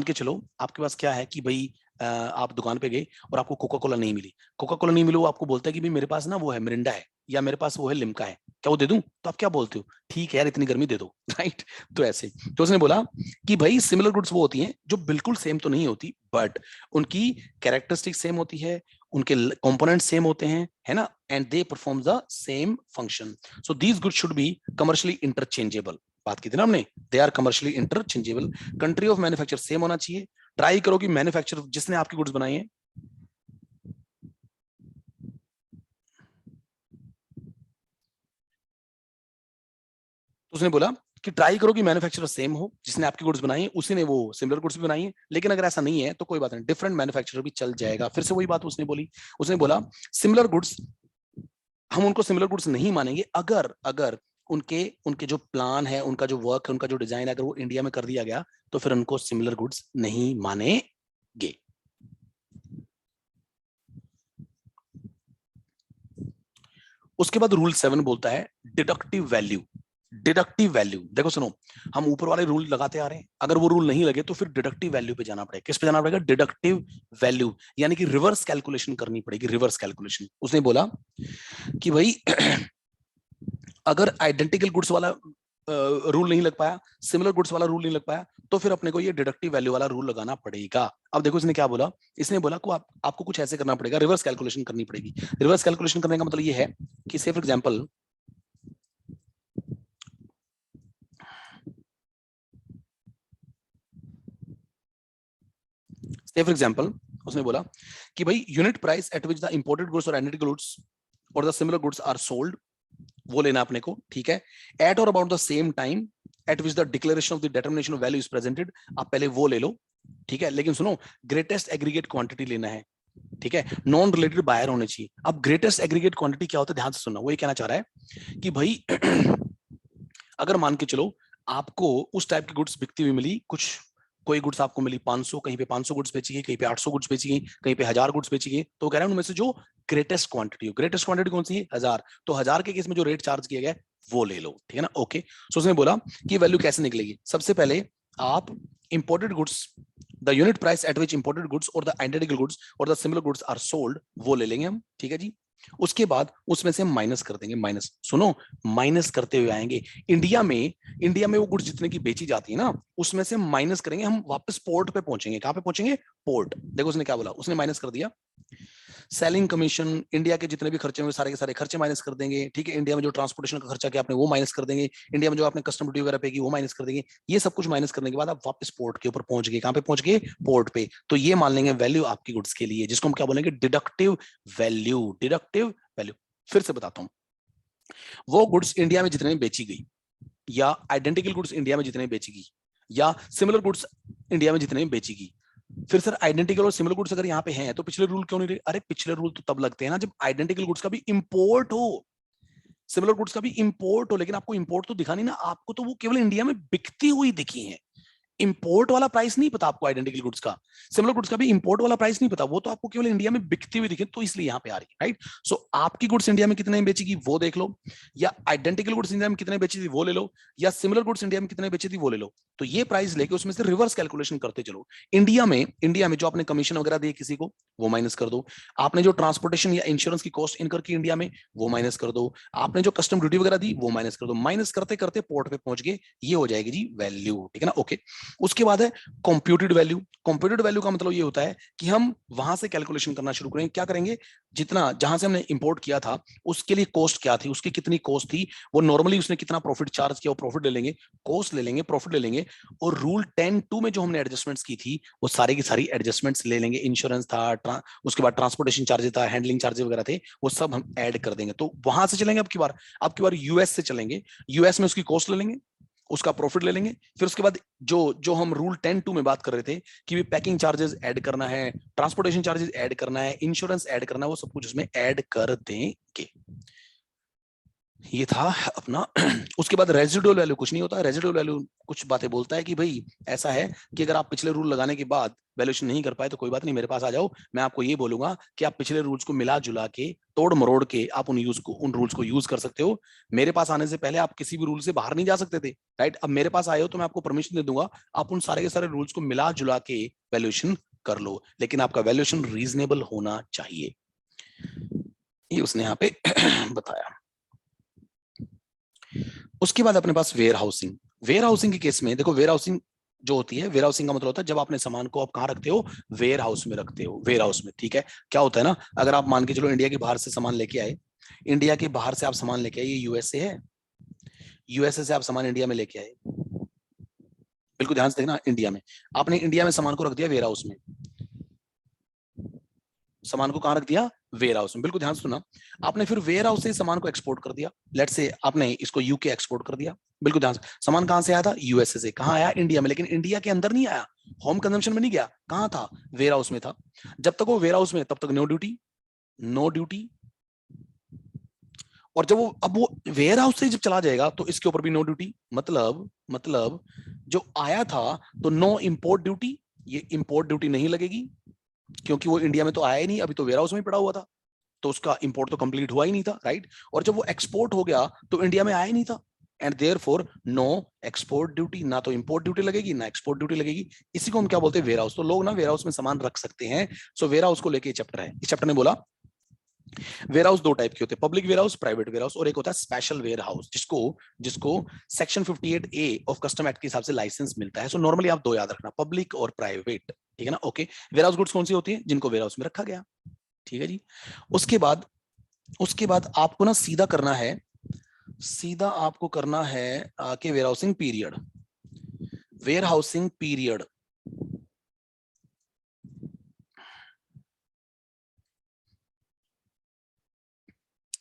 के चलो आपके पास क्या है कि भाई आप दुकान पे गए और आपको कोका कोला नहीं मिली, कोका कोला नहीं मिली, वो आपको बोलता है कि भाई मेरे पास ना वो है मिरिंडा है, या मेरे पास वो है लिम्का है, क्या वो दे दूं? तो आप क्या बोलते हो? ठीक है यार इतनी गर्मी दे दो, राइट? तो ऐसे, तो उसने बोला कि भाई सिमिलर गुड्स वो होती हैं जो बिल्कुल सेम तो नहीं होती, बट उनकी कैरेक्टरिस्टिक सेम होती है, उनके कंपोनेंट सेम होते हैं, है ना, and they perform the same function, so these goods should be commercially interchangeable. बात की थी ना हमने, they are commercially interchangeable, country of manufacture same होना चाहिए, ट्राई करो कि मैन्युफैक्चर जिसने आपकी गुड्स बनाई है, तो उसने बोला कि ट्राई करो कि मैन्युफैक्चरर सेम हो, जिसने आपकी गुड्स बनाई है उसी ने वो सिमिलर गुड्स भी बनाई है, लेकिन अगर ऐसा नहीं है तो कोई बात नहीं, डिफरेंट मैन्युफैक्चरर भी चल जाएगा। फिर से वही बात उसने बोली, उसने बोला सिमिलर गुड्स, हम उनको सिमिलर गुड्स नहीं मानेंगे अगर अगर उनके उनके जो प्लान है, उनका जो वर्क है, उनका जो डिजाइन है, अगर वो इंडिया में कर दिया गया तो फिर उनको सिमिलर गुड्स नहीं मानेंगे। उसके बाद रूल 7 बोलता है डिडक्टिव वैल्यू। डिडक्टिव वैल्यू देखो सुनो, हम ऊपर वाले रूल लगाते आ रहे हैं, अगर वो रूल नहीं लगे तो फिर डिडक्टिव वैल्यू पे जाना पड़ेगा। किस पे जाना पड़ेगा? डिडक्टिव वैल्यू, यानी कि रिवर्स कैलकुलेशन करनी पड़ेगी, रिवर्स कैलकुलेशन। उसने बोला कि भाई अगर आइडेंटिकल गुड्स वाला रूल नहीं लग पाया, सिमिलर गुड्स वाला रूल नहीं लग पाया, तो फिर अपने को ये डिडक्टिव वैल्यू वाला रूल लगाना पड़ेगा। अब देखो इसने क्या बोला, इसने बोला को आपको कुछ ऐसे करना पड़ेगा, रिवर्स कैलकुलेशन करनी पड़ेगी। रिवर्स कैलकुलेशन करने का मतलब ये है कि से फॉर एग्जांपल उसने बोला कि भाई unit price at which the imported goods or identical goods or the similar goods are sold, वो लेना अपने को, ठीक है, at or about the same time at which the declaration of the determination of value is presented, आप पहले वो ले लो, ठीक है, लेकिन सुनो ग्रेटेस्ट एग्रीगेट क्वांटिटी लेना है, ठीक है, नॉन रिलेटेड बायर होने चाहिए। अब ग्रेटेस्ट एग्रीगेट क्वांटिटी क्या होता है, ध्यान से सुनना, वो ये कहना चाह रहा है कि भाई अगर मान के चलो आपको उस टाइप की गुड्स बिकती हुई मिली, कुछ कोई गुड्स आपको मिली 500, कहीं पे 500 गुड्स बेची गई, कहीं पे 800 गुड्स बेची गई, कहीं पे 1000 गुड्स बेची गई, तो कह रहे हैं उनमें से जो ग्रेटेस्ट क्वांटिटी हो, ग्रेटेस्ट क्वांटिटी कौन सी है? 1000, तो 1000 के केस में जो रेट चार्ज किया गया वो ले लो, ठीक है ना, ओके। सो उसने बोला कि वैल्यू कैसे निकलेगी, सबसे पहले आप imported goods, the unit price at which imported goods or the identical goods or the similar goods are sold, वो ले लेंगे हम, ठीक है जी। उसके बाद उसमें से हम माइनस कर देंगे, माइनस सुनो, माइनस करते हुए आएंगे, इंडिया में वो गुड्स जितने की बेची जाती है ना, उसमें से माइनस करेंगे, हम वापस पोर्ट पे पहुंचेंगे। कहां पे पहुंचेंगे? पोर्ट। देखो उसने क्या बोला, उसने माइनस कर दिया सेलिंग कमीशन, इंडिया के जितने भी खर्चे होंगे सारे के सारे खर्चे माइनस कर देंगे, ठीक है, इंडिया में जो ट्रांसपोर्टेशन का खर्चा किया आपने वो माइनस कर देंगे, इंडिया में जो आपने कस्टम ड्यूटी वगैरह पे की वो माइनस कर देंगे, ये सब कुछ माइनस करने के बाद आप वापस पोर्ट के ऊपर पहुंच गए। कहां पे पहुंच गए? पोर्ट पे। तो ये मान लेंगे वैल्यू आपकी गुड्स के लिए, जिसको हम क्या बोलेंगे? Deductive value. डिडक्टिव वैल्यू फिर से बताता हूं, वो गुड्स इंडिया में जितने बेची गई, या आइडेंटिकल गुड्स इंडिया में जितने बेची गई, या सिमिलर गुड्स इंडिया में जितने बेची गई, फिर सर आइडेंटिकल और सिमिलर गुड्स अगर यहाँ पे हैं तो पिछले रूल क्यों नहीं रहे? अरे पिछले रूल तो तब लगते हैं ना जब आइडेंटिकल गुड्स का भी इंपोर्ट हो, सिमिलर गुड्स का भी इंपोर्ट हो, लेकिन आपको इंपोर्ट तो दिखा नहीं ना, आपको तो वो केवल इंडिया में बिकती हुई दिखी है, इंपोर्ट वाला प्राइस नहीं पता आपको आइडेंटिकल गुड्स का, सिमिलर गुड्स का भी इंपोर्ट वाला प्राइस नहीं पता, वो तो आपको केवल इंडिया में बिकती हुई दिखे, तो इसलिए यहाँ पे आ रही है, राइट। सो आपकी गुड्स इंडिया में कितने में बेची वो देख लो, या आइडेंटिकल गुड्स इंडिया में कितने बेची थी वो ले लो, या सिमिलर गुड्स इंडिया में कितने बेची थी वो ले लो, तो ये प्राइस लेके उसमें से रिवर्स कैलकुलेशन करते चलो। इंडिया में जो आपने कमीशन वगैरह दिए किसी को वो माइनस कर दो, आपने जो ट्रांसपोर्टेशन या इंश्योरेंस की कॉस्ट इनकर की इंडिया में वो माइनस कर दो, आपने जो कस्टम ड्यूटी वगैरह दी वो माइनस कर दो, माइनस करते करते पोर्ट पे पहुंच गए, ये हो जाएगी जी वैल्यू, ठीक है ना, ओके। उसके बाद है कंप्यूटेड वैल्यू। कंप्यूटेड वैल्यू का मतलब ये होता है कि हम वहां से कैलकुलेशन करना शुरू करेंगे, क्या करेंगे, जितना जहां से हमने इंपोर्ट किया था उसके लिए कॉस्ट क्या थी, उसकी कितनी कॉस्ट थी, वो नॉर्मली उसने कितना प्रॉफिट चार्ज किया, वो प्रॉफिट ले लेंगे, कॉस्ट ले लेंगे, प्रॉफिट ले लेंगे, और रूल 10(2) में जो हमने एडजस्टमेंट्स की थी वो सारी की सारी एडजस्टमेंट्स ले लेंगे, इंश्योरेंस था, उसके बाद ट्रांसपोर्टेशन चार्जेस था, हैंडलिंग चार्जेस वगैरह थे, वो सब हम ऐड कर देंगे। तो वहां से चलेंगे, अब की बार यूएस से चलेंगे, यूएस में उसकी कॉस्ट ले लेंगे, उसका प्रॉफिट ले लेंगे, फिर उसके बाद जो जो हम रूल 10(2) में बात कर रहे थे कि भी पैकिंग चार्जेस ऐड करना है, ट्रांसपोर्टेशन चार्जेस ऐड करना है, इंश्योरेंस ऐड करना है, वो सब कुछ उसमें ऐड कर देंगे। ये था अपना उसके बाद रेजिडुअल वैल्यू कुछ नहीं होता, रेजिडुअल वैल्यू कुछ बातें बोलता है कि भाई ऐसा है कि अगर आप पिछले रूल लगाने के बाद वैल्यूएशन नहीं कर पाए तो कोई बात नहीं, मेरे पास आ जाओ, मैं आपको ये बोलूंगा कि आप पिछले रूल्स को मिला जुला के तोड़ मरोड़ के आप उन रूल्स को यूज कर सकते हो। मेरे पास आने से पहले आप किसी भी रूल से बाहर नहीं जा सकते थे, राइट। अब मेरे पास आए हो तो मैं आपको परमिशन दे दूंगा, आप उन सारे के सारे रूल्स को मिला जुला के वैल्यूएशन कर लो, लेकिन आपका वैल्यूएशन रीजनेबल होना चाहिए, ये उसने यहाँ पे बताया। उसके बाद अपने पास वेयर हाउसिंग। वेयर हाउसिंग के केस में देखो, वेयर हाउसिंग जो होती है, वेयर हाउसिंग का मतलब होता है जब आपने सामान को आप कहाँ रखते हो, वेयर हाउस में रखते हो, वेयर हाउस में, ठीक है। क्या होता है ना, अगर आप मान के चलो इंडिया के बाहर से सामान लेके आए, इंडिया के बाहर से आप सामान लेके आए, ये यूएसए है, यूएसए से आप सामान इंडिया में लेके आए, बिल्कुल ध्यान से देखना, इंडिया में आपने इंडिया में सामान को रख दिया वेयर हाउस में, सामान को कहां रख दिया, वेयर हाउस में, बिल्कुल ध्यान से सुना। आपने फिर वेयर हाउस से सामान को एक्सपोर्ट कर दिया, लेट्स से आपने इसको यूके एक्सपोर्ट कर दिया, बिल्कुल ध्यान से, सामान कहां से आया था, यूएसए से, कहां आया, इंडिया में, लेकिन इंडिया के अंदर नहीं आया, होम कंजम्पशन में नहीं गया, कहां था, वेयर हाउस में था। जब तक वो वेयर हाउस में, तब तक नो ड्यूटी, नो ड्यूटी। और जब वो, अब वो वेयर हाउस से जब चला जाएगा तो इसके ऊपर भी नो ड्यूटी, मतलब जो आया था तो नो इंपोर्ट ड्यूटी, ये इंपोर्ट ड्यूटी नहीं लगेगी, क्योंकि वो इंडिया में तो आया ही नहीं, अभी तो वेयर हाउस में पड़ा हुआ था, तो उसका इंपोर्ट तो कंप्लीट हुआ ही नहीं था, राइट। और जब वो एक्सपोर्ट हो गया तो इंडिया में आया ही नहीं था, and therefore no export duty, ना तो इंपोर्ट ड्यूटी लगेगी ना एक्सपोर्ट ड्यूटी लगेगी। इसी को हम क्या बोलते हैं, वेयर हाउस। तो लोग ना वेयर हाउस में सामान रख सकते हैं। सो वेयर हाउस को लेके चैप्टर है, इस चैप्टर ने बोला वेयर हाउस दो टाइप के होते हैं, public warehouse, private warehouse, और एक होता है स्पेशल वेयर हाउस, जिसको जिसको section 58A of custom act के हिसाब से लाइसेंस मिलता है। सो नॉर्मली आप दो याद रखना, पब्लिक और प्राइवेट, ठीक है ना, ओके। वेयर हाउस गुड्स कौन सी होती है, जिनको वेयर हाउस में रखा गया, ठीक है जी। उसके बाद आपको ना सीधा करना है, सीधा आपको करना है कि warehousing period, warehousing period,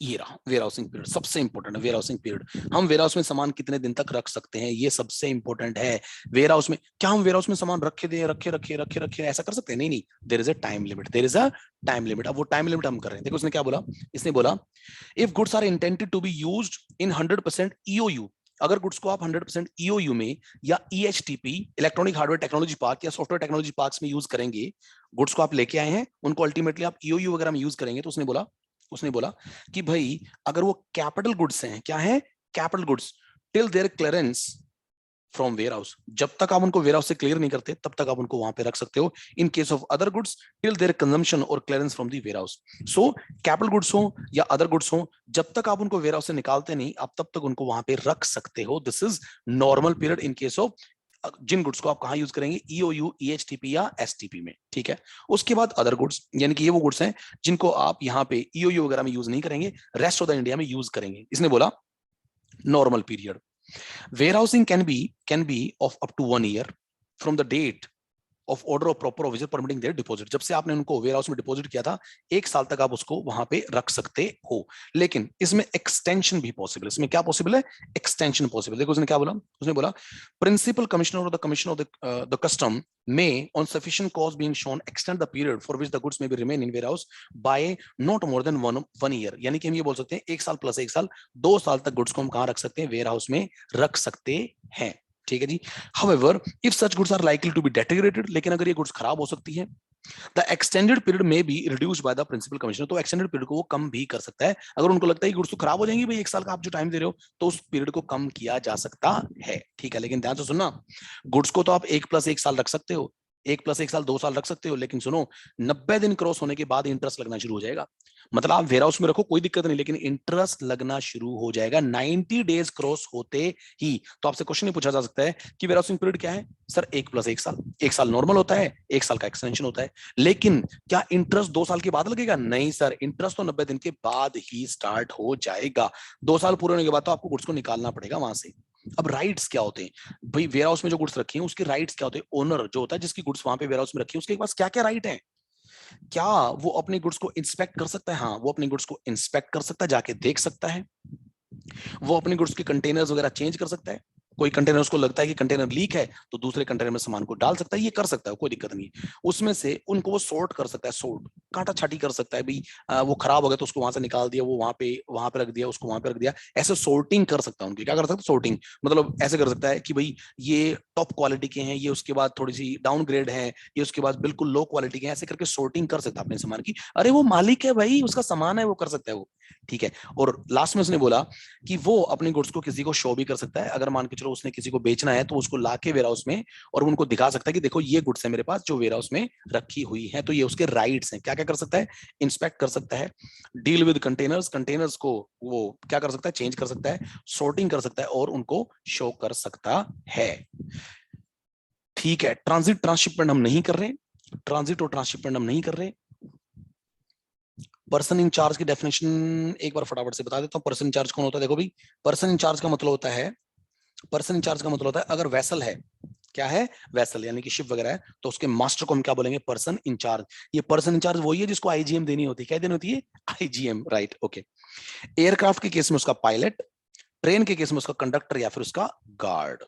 ये रहा वेयर हाउसिंग पीरियड, सबसे इंपॉर्टेंट है वेयर हाउसिंग पीरियड। हम वेयर हाउस में सामान कितने दिन तक रख सकते हैं, ये सबसे इंपॉर्टेंट है। वेयर हाउस में क्या हम वेयर हाउस में सामान रखे दे, रखे रखे रखे रखे ऐसा कर सकते हैं, नहीं नहीं, there is a time limit, there is a time limit. अब वो टाइम लिमिट हम कर रहे हैं, देखो उसने क्या बोला, इसने बोला if goods are intended to be used in 100% EOU, अगर गुड्स को आप 100% ईओयू में या EHTP, electronic hardware technology park या सॉफ्टवेयर टेक्नोलॉजी पार्क्स में यूज करेंगे, गुड्स को आप लेके आए हैं, उनको अल्टीमेटली आप ईओयू वगैरह में यूज करेंगे, तो उसने बोला कि भाई अगर वो कैपिटल गुड्स हैं, क्या है, capital goods, till their clearance from warehouse, जब तक आप उनको वेयर हाउस से क्लियर नहीं करते तब तक आप उनको वहां पे रख सकते हो। In case of other goods, till their consumption और clearance from the warehouse. So capital goods हो या अदर गुड्स हो, जब तक आप उनको वेयर हाउस से निकालते नहीं, आप तब तक उनको वहां पे रख सकते हो। This is normal period in case of जिन गुड्स को आप कहां यूज करेंगे, ईओयू, ईएचटीपी या एसटीपी में, ठीक है। उसके बाद अदर गुड्स, यानी कि ये वो गुड्स हैं जिनको आप यहाँ पे ईओयू वगैरह में यूज नहीं करेंगे, रेस्ट ऑफ द इंडिया में यूज करेंगे। इसने बोला normal period, warehousing can be of up to 1 year from the date of order of proper officer permitting their deposit, जब से आपने उनको वेयर हाउस में डिपॉजिट किया था, 1 साल तक आप उसको वहां पे रख सकते हो। लेकिन इसमें एक्सटेंशन भी पॉसिबल है, इसमें क्या पॉसिबल है, एक्सटेंशन पॉसिबल। देखो उसने क्या बोला, उसने बोला प्रिंसिपल कमिश्नर और the commissioner of the custom may on sufficient cause being shown extend the period for which the goods may be remain in warehouse by not more than one year, यानी कि हम ये बोल सकते हैं 1 साल plus 1 साल, 2 साल तक गुड्स को हम कहां रख सकते हैं, वेयर हाउस में रख सकते हैं, ठीक है जी। However, if such goods are likely to be deteriorated, लेकिन अगर ये गुड्स खराब हो सकती है, the extended period may be reduced by the principal commissioner, तो extended period को वो कम भी कर सकता है। अगर उनको लगता है कि गुड्स तो खराब हो जाएंगी भाई, 1 साल का आप जो टाइम दे रहे हो, तो उस पीरियड को कम किया जा सकता है, ठीक है। लेकिन ध्यान से सुनना, गुड्स को तो आप 1+1 साल रख सकते हो, 1+1 साल 2 साल रख सकते हो, लेकिन सुनो 90 दिन क्रॉस होने के बाद इंटरेस्ट लगना शुरू हो जाएगा। मतलब आप वेयर हाउस में रखो कोई दिक्कत नहीं, लेकिन इंटरेस्ट लगना शुरू हो जाएगा 90 डेज क्रॉस होते ही। तो आपसे क्वेश्चन ये पूछा जा सकता है कि वेयर हाउसिंग पीरियड क्या है, सर 1+1 साल, 1 साल नॉर्मल होता है, 1 साल का एक्सटेंशन होता है, लेकिन क्या इंटरेस्ट 2 साल के बाद लगेगा, नहीं सर, इंटरेस्ट तो 90 दिन के बाद ही स्टार्ट हो जाएगा। 2 साल पूरे होने के बाद तो आपको गुड्स को निकालना पड़ेगा वहां से। अब राइट्स क्या होते हैं भाई, वेयर हाउस में जो गुड्स रखी हैं उसके राइट्स क्या होते हैं, ओनर जो होता है जिसकी गुड्स वहां पे वेयर हाउस में रखी है, उसके पास क्या क्या राइट है, क्या वो अपनी गुड्स को इंस्पेक्ट कर सकता है, हाँ वो अपनी गुड्स को इंस्पेक्ट कर सकता है, जाके देख सकता है, वो अपनी गुड्स के कंटेनर्स वगैरह चेंज कर सकता है, कोई कंटेनर उसको लगता है कि कंटेनर लीक है तो दूसरे कंटेनर में सामान को डाल सकता है, ये कर सकता है, कोई दिक्कत नहीं। उसमें से उनको वो सॉर्ट कर सकता है, सॉर्ट काटा छाटी कर सकता है भाई, वो खराब हो गया तो उसको वहां से निकाल दिया, वो वहां पे रख दिया, उसको वहां पे रख दिया, ऐसे सॉर्टिंग कर सकता है उनकी। क्या कर सकता है, सॉर्टिंग, मतलब ऐसे कर सकता है कि भाई ये टॉप क्वालिटी के हैं, ये उसके बाद थोड़ी सी डाउन ग्रेड है, ये उसके बाद बिल्कुल लो क्वालिटी के हैं, ऐसे करके सॉर्टिंग कर सकता है अपने सामान की। अरे वो मालिक है भाई, उसका सामान है, वो कर सकता है वो, ठीक है। और लास्ट में उसने बोला कि वो अपनी गुड्स को किसी को शो भी कर सकता है, अगर मान के चलो चलो उसने किसी को बेचना है तो उसको लाके वेयर हाउस में और उनको दिखा सकता है कि देखो ये गुड्स है मेरे पास जो वेयर हाउस में रखी हुई है, तो ये उसके राइट्स हैं। क्या क्या कर सकता है? इंस्पेक्ट कर सकता है, डील विद कंटेनर्स, कंटेनर्स को वो क्या कर सकता है? चेंज कर सकता है, सॉर्टिंग कर सकता है और उनको शो कर सकता है। ठीक है, ट्रांजिट ट्रांसशिपमेंट हम नहीं कर रहे, ट्रांजिट और ट्रांसशिपमेंट हम नहीं कर रहे। पर्सन इंचार्ज की डेफिनेशन एक बार फटाफट से बता देता हूं। पर्सन इंचार्ज कौन होता है? देखो भाई, पर्सन इंचार्ज का मतलब होता है, पर्सन इंचार्ज का मतलब होता है अगर वेसल है, क्या है? वेसल यानी कि शिप वगैरह है, तो उसके मास्टर को हम क्या बोलेंगे? Person in charge. ये पर्सन इंचार्ज वही है जिसको आईजीएम देनी होती है। क्या देनी होती है? IgM, right, okay. एयरक्राफ्ट के केस में उसका पायलट, ट्रेन के केस में उसका कंडक्टर या फिर उसका गार्ड,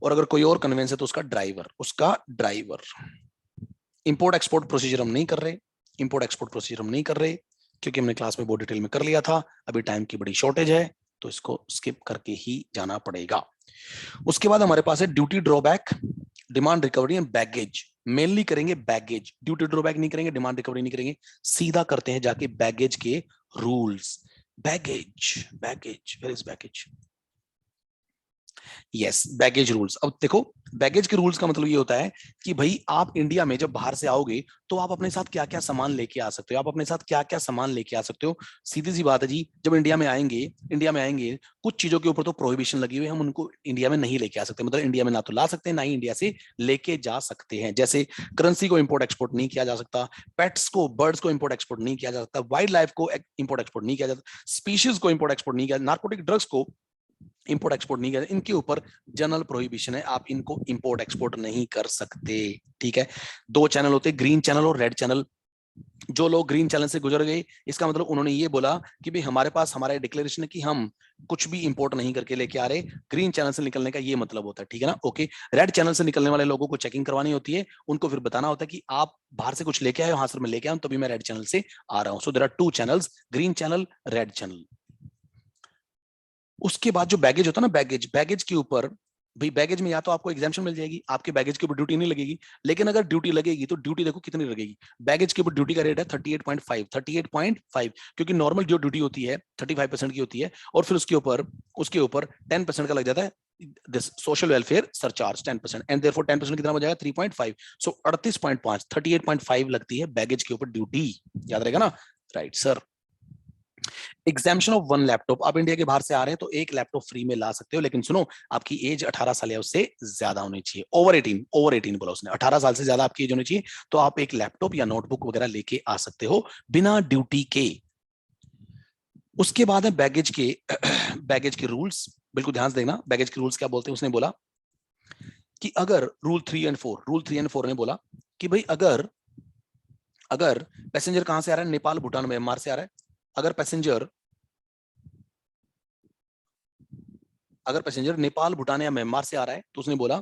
और अगर कोई और कन्वेंस है तो उसका ड्राइवर, उसका ड्राइवर। इंपोर्ट एक्सपोर्ट प्रोसीजर हम नहीं कर रहे, इंपोर्ट एक्सपोर्ट प्रोसीजर हम नहीं कर रहे क्योंकि हमने क्लास में बहुत डिटेल में कर लिया था। अभी टाइम की बड़ी शॉर्टेज है तो इसको स्किप करके ही जाना पड़ेगा। उसके बाद हमारे पास है duty drawback, demand recovery and baggage. Mainly करेंगे बैगेज, ड्यूटी ड्रॉबैक नहीं करेंगे, डिमांड रिकवरी नहीं करेंगे, सीधा करते हैं जाके बैगेज के rules. Baggage, baggage, where is baggage? Yes, baggage rules. अब देखो, बैगेज के रूल्स का मतलब ये होता है कि भाई आप इंडिया में जब बाहर से आओगे तो आप अपने साथ क्या क्या सामान लेके आ सकते हो, आप अपने साथ क्या क्या सामान लेके आ सकते हो। सीधी सी बात है जी, जब इंडिया में आएंगे, इंडिया में आएंगे, कुछ चीजों के ऊपर तो प्रोहिबिशन लगी हुई है, हम उनको इंडिया में नहीं लेके आ सकते। मतलब इंडिया में ना तो ला सकते हैं ना ही इंडिया से लेके जा सकते हैं। जैसे करेंसी को इंपोर्ट एक्सपोर्ट नहीं किया जा सकता, पेट्स को, बर्ड्स को इंपोर्ट एक्सपोर्ट नहीं किया जा सकता, वाइल्ड लाइफ को इंपोर्ट एक्सपोर्ट नहीं किया जा सकता, स्पीशीज को इंपोर्ट एक्सपोर्ट नहीं किया, नार्कोटिक ड्रग्स को इंपोर्ट एक्सपोर्ट नहीं कर, इनके ऊपर जनरल प्रोहिबिशन है, आप इनको इंपोर्ट एक्सपोर्ट नहीं कर सकते। ठीक है, दो चैनल होते हैं, ग्रीन चैनल और रेड चैनल। जो लोग ग्रीन चैनल से गुजर गए, इसका मतलब उन्होंने ये बोला कि भाई हमारे पास हमारा डिक्लेरेशन है कि हम कुछ भी इंपोर्ट नहीं करके लेके आ रहे। ग्रीन चैनल से निकलने का ये मतलब होता है, ठीक है ना, ओके। रेड चैनल से निकलने वाले लोगों को चेकिंग करवानी होती है, उनको फिर बताना होता है कि आप बाहर से कुछ लेके आए हो, हाँ सर मैं लेके आया हूं, तभी मैं रेड चैनल से आ रहा हूं। So there are two channels, green channel, red channel. उसके बाद जो बैगेज होता है ना, बैगेज, बैगेज के ऊपर भाई, बैगेज में या तो आपको एग्जाम्पशन मिल जाएगी, आपके बैगेज के ऊपर ड्यूटी नहीं लगेगी, लेकिन अगर ड्यूटी लगेगी तो ड्यूटी देखो कितनी लगेगी। बैगेज के ऊपर ड्यूटी का रेट है 38.5, 38.5, क्योंकि नॉर्मल जो ड्यूटी होती है 35% की होती है, और फिर उसके ऊपर 10% का लग जाता है this social welfare surcharge 10%, and therefore 10% कितना हो जाएगा? 3.5। सो 38.5, 38.5 लगती है बैगेज के ऊपर ड्यूटी, याद रहेगा ना, right sir. Exemption of one laptop, आप इंडिया के बाहर से आ रहे हैं तो एक लैपटॉप फ्री में ला सकते हो, लेकिन सुनो आपकी एज 18 साल या उससे ज्यादा होनी चाहिए। ओवर 18, ओवर 18 बोला उसने, 18 साल से ज्यादा आपकी एज होनी चाहिए, तो आप एक लैपटॉप या नोटबुक वगैरह लेके आ सकते हो बिना ड्यूटी के। उसके बाद है बैगेज के बैगेज के रूल्स, बिल्कुल ध्यान से देखना बैगेज के रूल्स क्या बोलते हैं। उसने बोला कि अगर रूल 3 और 4, रूल 3 और 4 ने बोला कि भाई अगर अगर पैसेंजर कहां से आ रहा है? नेपाल, भूटान, म्यांमार से आ रहा है। अगर पैसेंजर अगर पैसेंजर नेपाल, भूटान या म्यांमार से आ रहा है तो उसने बोला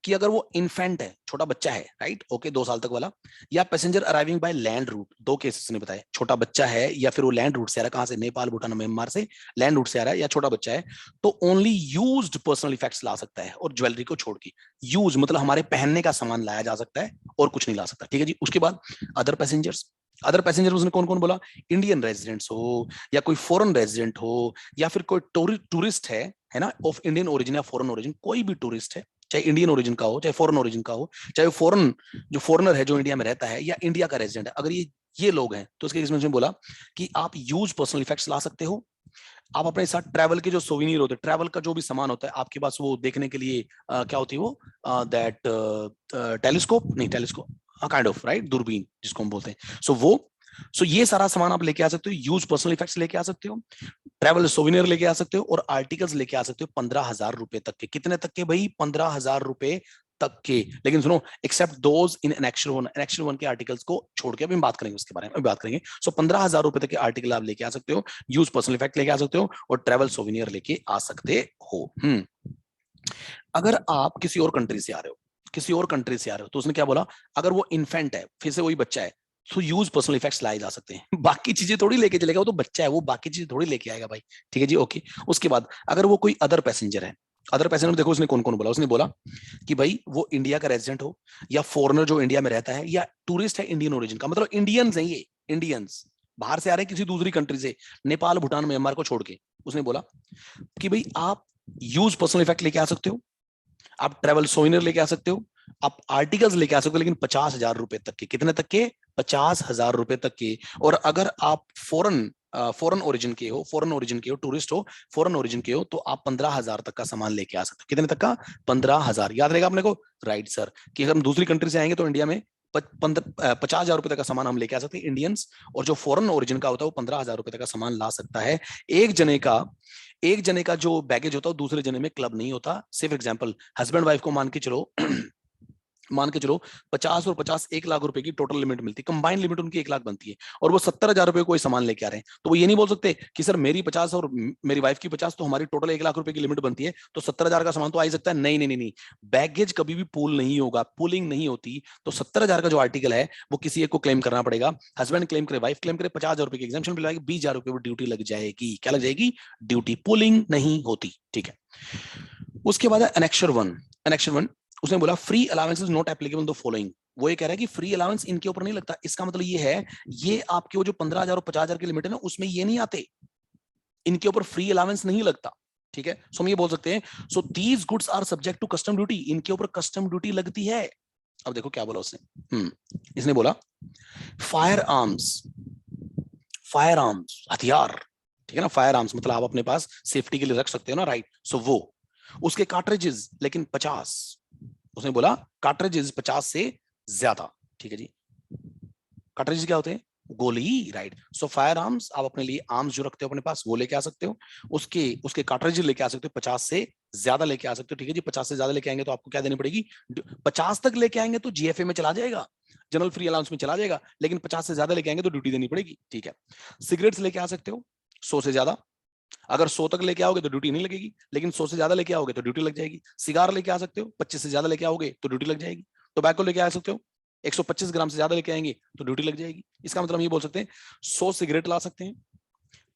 कि अगर वो इन्फेंट है, छोटा बच्चा है, राइट, ओके, 2 साल तक वाला, या passenger arriving by land route, दो केसेस ने बताए, छोटा बच्चा है या फिर वो लैंड रूट से आ रहा है, कहां से? नेपाल, भूटान, म्यांमार से लैंड रूट से आ रहा है, या छोटा बच्चा है, तो ओनली यूज्ड पर्सनल इफेक्ट्स ला सकता है, और ज्वेलरी को छोड़ के। यूज मतलब हमारे पहनने का सामान लाया जा सकता है और कुछ नहीं ला सकता, ठीक है जी। उसके बाद अदर पैसेंजर्स, अदर पैसेंजर उसने कौन कौन बोला? इंडियन रेजिडेंट्स हो, या कोई फॉरेन रेजिडेंट हो, या फिर कोई टूरिस्ट है ना, ऑफ इंडियन ओरिजिन या फॉरेन ओरिजिन, कोई भी टूरिस्ट है, चाहे इंडियन ओरिजिन का हो चाहे फॉरेन ओरिजिन का हो, चाहे फॉरेन जो फॉरेनर है जो इंडिया में रहता है, या इंडिया का रेजिडेंट है, अगर ये लोग हैं तो इसके केस में बोला कि आप यूज पर्सनल इफेक्ट्स ला सकते हो। आप अपने साथ ट्रैवल के जो सोविनियर होते हैं, ट्रैवल का जो भी सामान होता है आपके पास, वो देखने के लिए क्या होती है वो, दैट टेलीस्कोप, नहीं टेलीस्कोप, काइंड ऑफ, राइट, दूरबीन जिसको हम बोलते हैं, सो ये सारा सामान आप लेके आ सकते हो, यूज पर्सनल इफेक्ट्स लेके आ सकते हो, ट्रैवल सोविनियर लेके आ सकते हो, और आर्टिकल्स लेके आ सकते हो 15,000 रुपए तक के। कितने तक के भाई? 15,000 रुपए तक के। लेकिन सुनो, एक्सेप्ट दोज इन एनेक्शन 1 के आर्टिकल्स को छोड़ के, अभी हम बात करेंगे उसके बारे में, अभी बात करेंगे। सो 15,000 रुपए तक के आर्टिकल आप लेके आ सकते हो, यूज पर्सनल इफेक्ट लेके आ सकते हो, और ट्रैवल सोविनियर लेके आ सकते हो। अगर आप किसी और कंट्री से आ रहे हो, किसी और कंट्री से आ रहे हो, तो उसने क्या बोला? अगर वो इन्फेंट है, फिर से वही बच्चा है, तो यूज पर्सनल इफेक्ट्स लाए जा सकते हैं। बाकी चीजें थोड़ी लेके चलेगा, वो तो बच्चा है, वो बाकी चीजें थोड़ी लेके आएगा भाई, ठीक है जी, ओके। उसके बाद अगर वो कोई अदर पैसेंजर है, अदर पैसेंजर देखो उसने कौन कौन बोला, उसने बोला कि भाई वो इंडिया का रेजिडेंट हो, या फॉरेनर जो इंडिया में रहता है, या टूरिस्ट है इंडियन ओरिजिन का, मतलब इंडियंस हैं ये, इंडियंस बाहर से आ रहे हैं किसी दूसरी कंट्री से, नेपाल, भूटान, म्यांमार को छोड़ के। उसने बोला कि भाई आप यूज पर्सनल इफेक्ट लेके आ सकते हो, आप ट्रेवल सोइनर लेके आ सकते हो, आप आर्टिकल्स लेके आ सकते हो, लेकिन 50,000 रुपए तक के, कितने तक के? 50,000 रुपए तक के। और अगर आप फॉरेन ओरिजिन के हो, टूरिस्ट हो, फॉरेन ओरिजिन के हो, तो आप 15,000 तक का सामान लेके आ सकते हो। कितने तक का? 15,000। याद रहेगा अपने को? Right sir. कि अगर हम दूसरी कंट्री से आएंगे तो इंडिया में 50,000 रुपए तक का सामान हम लेके आ सकते हैं इंडियंस, और जो फॉरेन ओरिजिन का होता है वो 15,000 रुपए तक का सामान ला सकता है। एक जने का एक जने का जो बैगेज होता है दूसरे जने में क्लब नहीं होता। सिर्फ एग्जांपल, हस्बैंड वाइफ को मान के चलो मान के चलो 50 और 50 1 लाख रुपए की टोटल लिमिट मिलती है, कंबाइंड लिमिट उनकी 1 लाख बनती है, और वो 70,000 रुपए कोई सामान लेके आ रहे हैं, तो वो ये नहीं बोल सकते कि सर मेरी 50 और मेरी वाइफ की 50, तो हमारी टोटल 1 लाख रुपए की लिमिट बनती है, तो 70,000 का सामान तो आ ही सकता है। नहीं नहीं नहीं नहीं, बैगेज कभी भी पूल नहीं होगा, पुलिंग नहीं होती। तो 70,000 का जो आर्टिकल है वो किसी एक को क्लेम करना पड़ेगा। हस्बैंड क्लेम करे, वाइफ क्लेम करे, 50,000 रुपए की एग्जाम्पशन मिल जाएगी, 20,000 रुपए ड्यूटी लग जाएगी। क्या लग जाएगी? ड्यूटी। पुलिंग नहीं होती। ठीक है। उसके बाद है एनेक्शर 1। एनेक्शर 1, उसने बोला free allowance is not applicable the following. वो ये कह रहा है कि फ्री अलाउंस इनके ऊपर नहीं लगता। इसका मतलब ये है, ये आपके वो जो 15,000 और 50,000 की लिमिट है ना, उसमें ये नहीं आते, इनके ऊपर फ्री अलाउंस नहीं लगता। ठीक है, सो हम ये बोल सकते हैं, so these goods are subject to custom duty, इनके ऊपर कस्टम ड्यूटी लगती है। अब देखो क्या बोला उसने। इसने बोला फायर आर्म्स, फायर आर्म्स हथियार, ठीक है ना, फायर आर्म्स मतलब आप अपने पास सेफ्टी के लिए रख सकते हो ना, राइट। सो वो उसके कार्ट्रिजेस लेकिन 50, उसने बोला कार्ट्रिजेस 50 से ज्यादा। ठीक है जी, कार्ट्रिजेस क्या होते हैं? गोली, राइट। सो फायर आर्म्स, आप अपने लिए आर्म्स जो रखते हो अपने पास वो लेके आ सकते हो, उसके उसके कार्ट्रिजेस लेके आ सकते हो, 50 से ज्यादा लेके आ सकते हो। ठीक है जी, 50 से ज्यादा लेके आएंगे तो आपको क्या देनी पड़ेगी? 50 तक लेके आएंगे तो जीएफए में चला जाएगा, जनरल फ्री अलाउंस में चला जाएगा, लेकिन 50 से ज्यादा लेके आएंगे तो ड्यूटी देनी पड़ेगी। ठीक है। सिगरेट्स लेके आ सकते हो 100 से ज्यादा, अगर 100 तक लेके आओगे तो ड्यूटी नहीं लगेगी, लेकिन 100 से ज्यादा लेके आओगे तो ड्यूटी लग जाएगी। सिगार लेके आ सकते हो 25 से ज्यादा लेके आओगे तो ड्यूटी लग जाएगी। टोबैको लेके आ सकते हो 125 ग्राम से ज्यादा लेके आएंगे तो ड्यूटी लग जाएगी। इसका मतलब हम ये बोल सकते हैं 100 सिगरेट ला सकते हैं,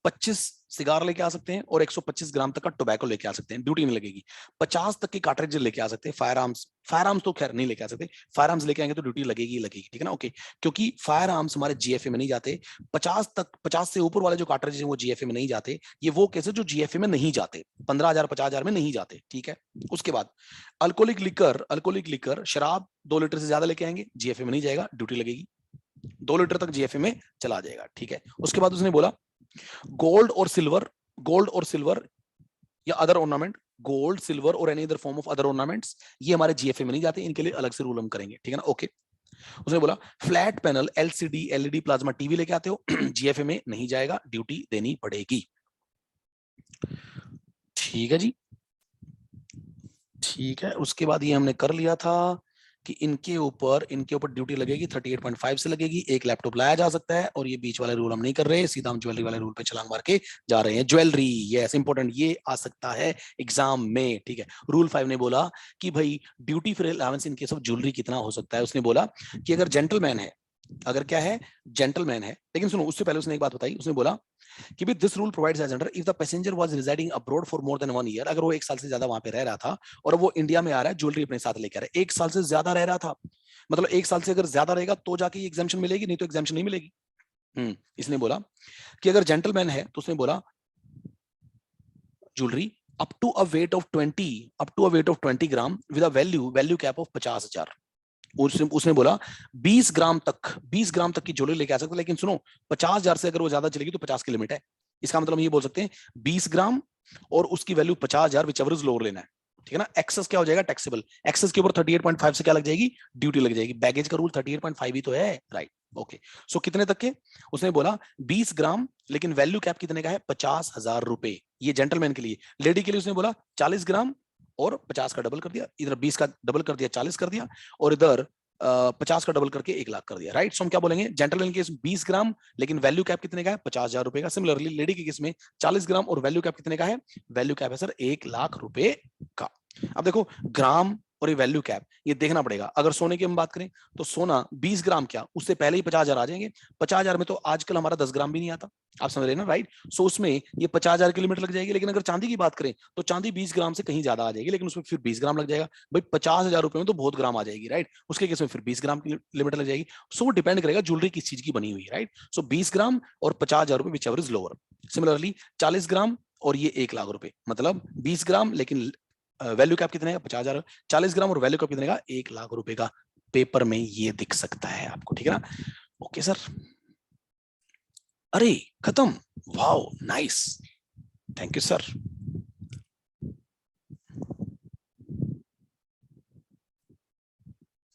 25 सिगार लेके आ सकते हैं, और 125 ग्राम तक का टोबैको लेके आ सकते हैं, ड्यूटी नहीं लगेगी। 50 तक की कार्ट्रिज लेके आ सकते हैं। फायर आर्म्स, फायर आर्म्स तो खैर नहीं लेके आ सकते, फायर आर्म्स लेके आएंगे तो ड्यूटी लगेगी लगेगी। ठीक है ना, ओके। क्योंकि फायर आर्म्स हमारे जीएफए में नहीं जाते। 50 तक, 50 से ऊपर वाले जो कार्ट्रिज हैं वो जीएफए में नहीं जाते। ये वो केसेस जो जीएफए में नहीं जाते, 15,000 50,000 में नहीं जाते। ठीक है। उसके बाद अल्कोहलिक लिकर, अल्कोहलिक लिकर शराब 2 लीटर से ज्यादा लेके आएंगे, जीएफए में नहीं जाएगा, ड्यूटी लगेगी, 2 लीटर तक जीएफए में चला जाएगा। ठीक है। उसके बाद उसने बोला गोल्ड और सिल्वर, गोल्ड और सिल्वर या अदर ऑर्नामेंट, गोल्ड सिल्वर और any other form of other ornaments, ये हमारे जीएफए में नहीं जाते, इनके लिए अलग से रूल हम करेंगे। ठीक है ना, ओके। उसने बोला flat panel LCD LED plasma TV लेके आते हो जीएफए में नहीं जाएगा, ड्यूटी देनी पड़ेगी। ठीक है जी, ठीक है। उसके बाद ये हमने कर लिया था कि इनके ऊपर ड्यूटी लगेगी 38.5 से लगेगी। एक लैपटॉप लाया जा सकता है, और ये बीच वाले रूल हम नहीं कर रहे, सीधा हम ज्वेलरी वाले रूल पे छलांग मार के जा रहे हैं। ज्वेलरी, यस इंपॉर्टेंट, ये आ सकता है एग्जाम में। ठीक है। रूल 5 ने बोला कि भाई duty free allowance in case of jewellery कितना हो सकता है। उसने बोला कि अगर जेंटलमैन है, अगर क्या है, जेंटलमैन है, लेकिन सुनो उससे पहले उसने एक बात बताई। उसने बोला कि भी this rule provides as under if the passenger was residing abroad for more than 1 year, अगर वो 1 साल से ज्यादा वहां पे रह रहा था और वो इंडिया में आ रहा है, ज्वेलरी अपने साथ लेकर आ रहा है, 1 साल से ज्यादा रह रहा था, मतलब 1 साल से अगर ज्यादा रहेगा तो जाके एग्जाम्शन मिलेगी, नहीं तो एग्जाम्शन नहीं मिलेगी। इसने बोला कि अगर जेंटलमैन है तो उसने बोला jewellery up to a weight of 20 gram with a value cap of 50,000। उसने बोला 20 ग्राम तक की ज्वेलरी लेके आ सकते, लेकिन सुनो 50,000 से अगर वो ज्यादा चलेगी तो 50 की लिमिट है। इसका मतलब हम ये बोल सकते हैं 20 ग्राम और उसकी वैल्यू 50,000, विचएवर इज लोअर लेना है। ठीक है ना। एक्सेस क्या हो जाएगा? टैक्सेबल। एक्सेस के ऊपर 38.5 से क्या लग जाएगी? ड्यूटी लग जाएगी। बैगेज का रूल 38.5 ही तो है, राइट। ओके, सो कितने तक के? उसने बोला 20 ग्राम, लेकिन वैल्यू कैप कितने का है? 50,000 रुपए। ये जेंटलमैन के लिए। लेडी के लिए उसने बोला 40 ग्राम और 50 का डबल कर दिया, इधर 20 का डबल कर दिया 40 कर दिया, और इधर 50 का डबल करके 1 लाख कर दिया, राइट। सो हम क्या बोलेंगे? जेंटलमैन केस 20 ग्राम, लेकिन वैल्यू कैप कितने का है? 50,000 रुपए का। सिमिलरली लेडी के केस में 40 ग्राम और वैल्यू कैप कितने का है? वैल्यू कैप है सर 1 लाख रुपए का। अब देखो ग्राम और ये वैल्यू कैप, ये देखना पड़ेगा। अगर सोने की हम बात करें तो सोना 20 ग्राम क्या, उससे पहले ही 50,000 आ जाएंगे। 50,000 में तो आजकल हमारा 10 ग्राम भी नहीं आता, आप समझ रहे हैं ना, राइट। सो उसमें ये 50,000 की लिमिट लग जाएगी। लेकिन अगर चांदी की बात करें तो चांदी 20 ग्राम से कहीं ज्यादा आ जाएगी, लेकिन उसमें फिर 20 ग्राम लग जाएगा। भाई 50,000 रुपए में तो बहुत ग्राम आ जाएगी, राइट। उसके केस में फिर 20 ग्राम की लिमिट लग जाएगी। सो वो डिपेंड करेगा ज्वेलरी किस चीज की बनी हुई है, राइट। सो 20 ग्राम और 50,000 रुपए which ever is lower. Similarly 40 ग्राम और ये 1 लाख रुपए, मतलब 20 ग्राम, लेकिन वैल्यू कैप कितने का, 50,000, 40 ग्राम और वैल्यू कैप कितने का, 1 लाख रुपए का। पेपर में ये दिख सकता है आपको, ठीक है ना। ओके सर, अरे खत्म, wow nice, thank you sir.